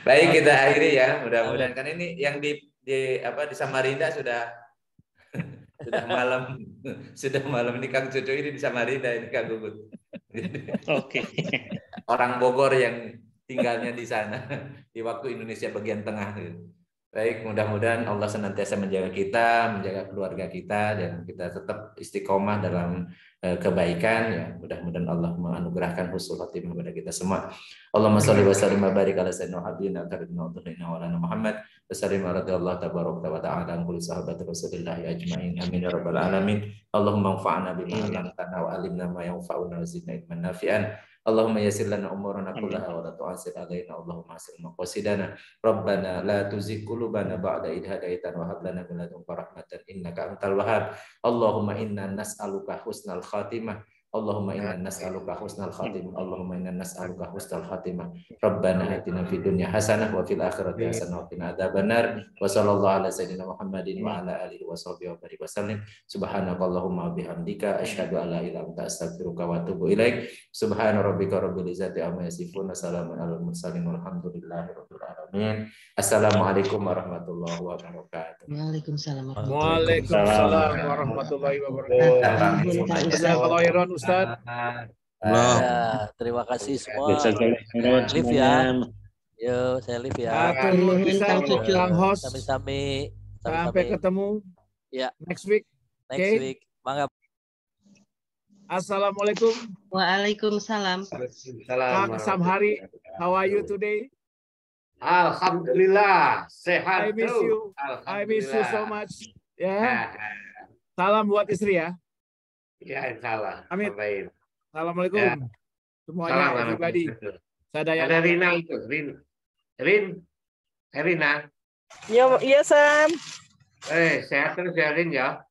Baik, kita akhiri ya. Mudah-mudahan kan ini yang di Samarinda sudah malam ini Kang Cucu ini di Samarinda ini Kang Gugut. Oke. Orang Bogor yang tinggalnya di sana di waktu Indonesia bagian tengah. Baik, mudah-mudahan Allah senantiasa menjaga kita, menjaga keluarga kita, dan kita tetap istiqomah dalam kebaikan. Ya, mudah-mudahan Allah menganugerahkan husnul khotimah kepada kita semua. Allahumma shalli wa sallim wa barik ala sayyidina habibina karimina wa ala Muhammad wa sallim radhiyallahu tabaraka wa ta'ala an kulli sahabati Rasulillah ajmain. Amin ya rabbal alamin. Allahumma anfa'na bima 'allamtana wa 'allimna ma yanfa'una wa zidna ilman nafi'an. Allahumma yassir lana umurana kullaha wa la tu'assir alaina. Allahumma asir maqasidana. Rabbana la tuzigh qulubana ba'da idh hadaitana wa hab lana min ladunka rahmatan innaka antal wahhab. Allahumma inna nas'aluka husnal khatimah. Allahumma inna nas'aluka husnal khatimah. Allahumma inna nas'aluka husnal khatimah. Rabbana atina fid dunya hasanah wa fil akhirati hasanah wa qina adzabannar. Wa sallallahu ala sayyidina Muhammadin wa ala alihi wa sahbihi wa barik wasallim. Subhanakallahumma bihamdika asyhadu an la ilaha illa anta astaghfiruka wa atubu ilaik. Subhana rabbika rabbil izzati amma yasifun. Wassalamun alal mursalin walhamdulillahi rabbil alamin. Assalamualaikum warahmatullahi wabarakatuh. Waalaikumsalam. Waalaikumsalam warahmatullahi wabarakatuh. Jazakallahu Ustaz. Ya, terima kasih semua. Live ya. Yo, saya live ya. Kang host. Sami-sami. Sampai ketemu. Ya. Next week. Next week. Mangga. Assalamualaikum. Waalaikumsalam. Kang Samhari, how are you today? Alhamdulillah, sehat. I miss you. I miss you so much. Ya. Salam buat istri ya. Ya, insyaallah. Amin. Baik. Assalamualaikum. Ya. Semuanya, everybody. Saya ada Rina itu. Rina. Iya, Sam. Sehat terus ya, Rin ya.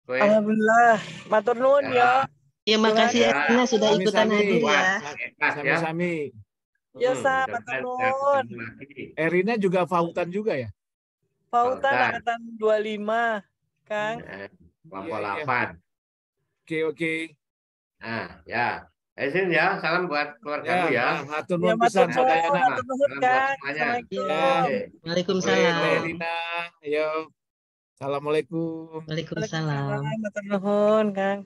Alhamdulillah. Matur nuwun ya. Ya, makasih ya Rina sudah ikutan hadir ya. Sami-sami. Ya, Sam, matur nuwun. Rina juga Fautan juga ya? Fautan angkatan 25, Kang. Kelompok 8. Oke. Nah, ya. Izin ya, salam buat keluarga ya. Matur nuwun pisan sadayana. Matur nuwun, Kang. Assalamualaikum. Waalaikumsalam. Rina, ayo. Assalamualaikum. Waalaikumsalam. Matur nuwun, Kang.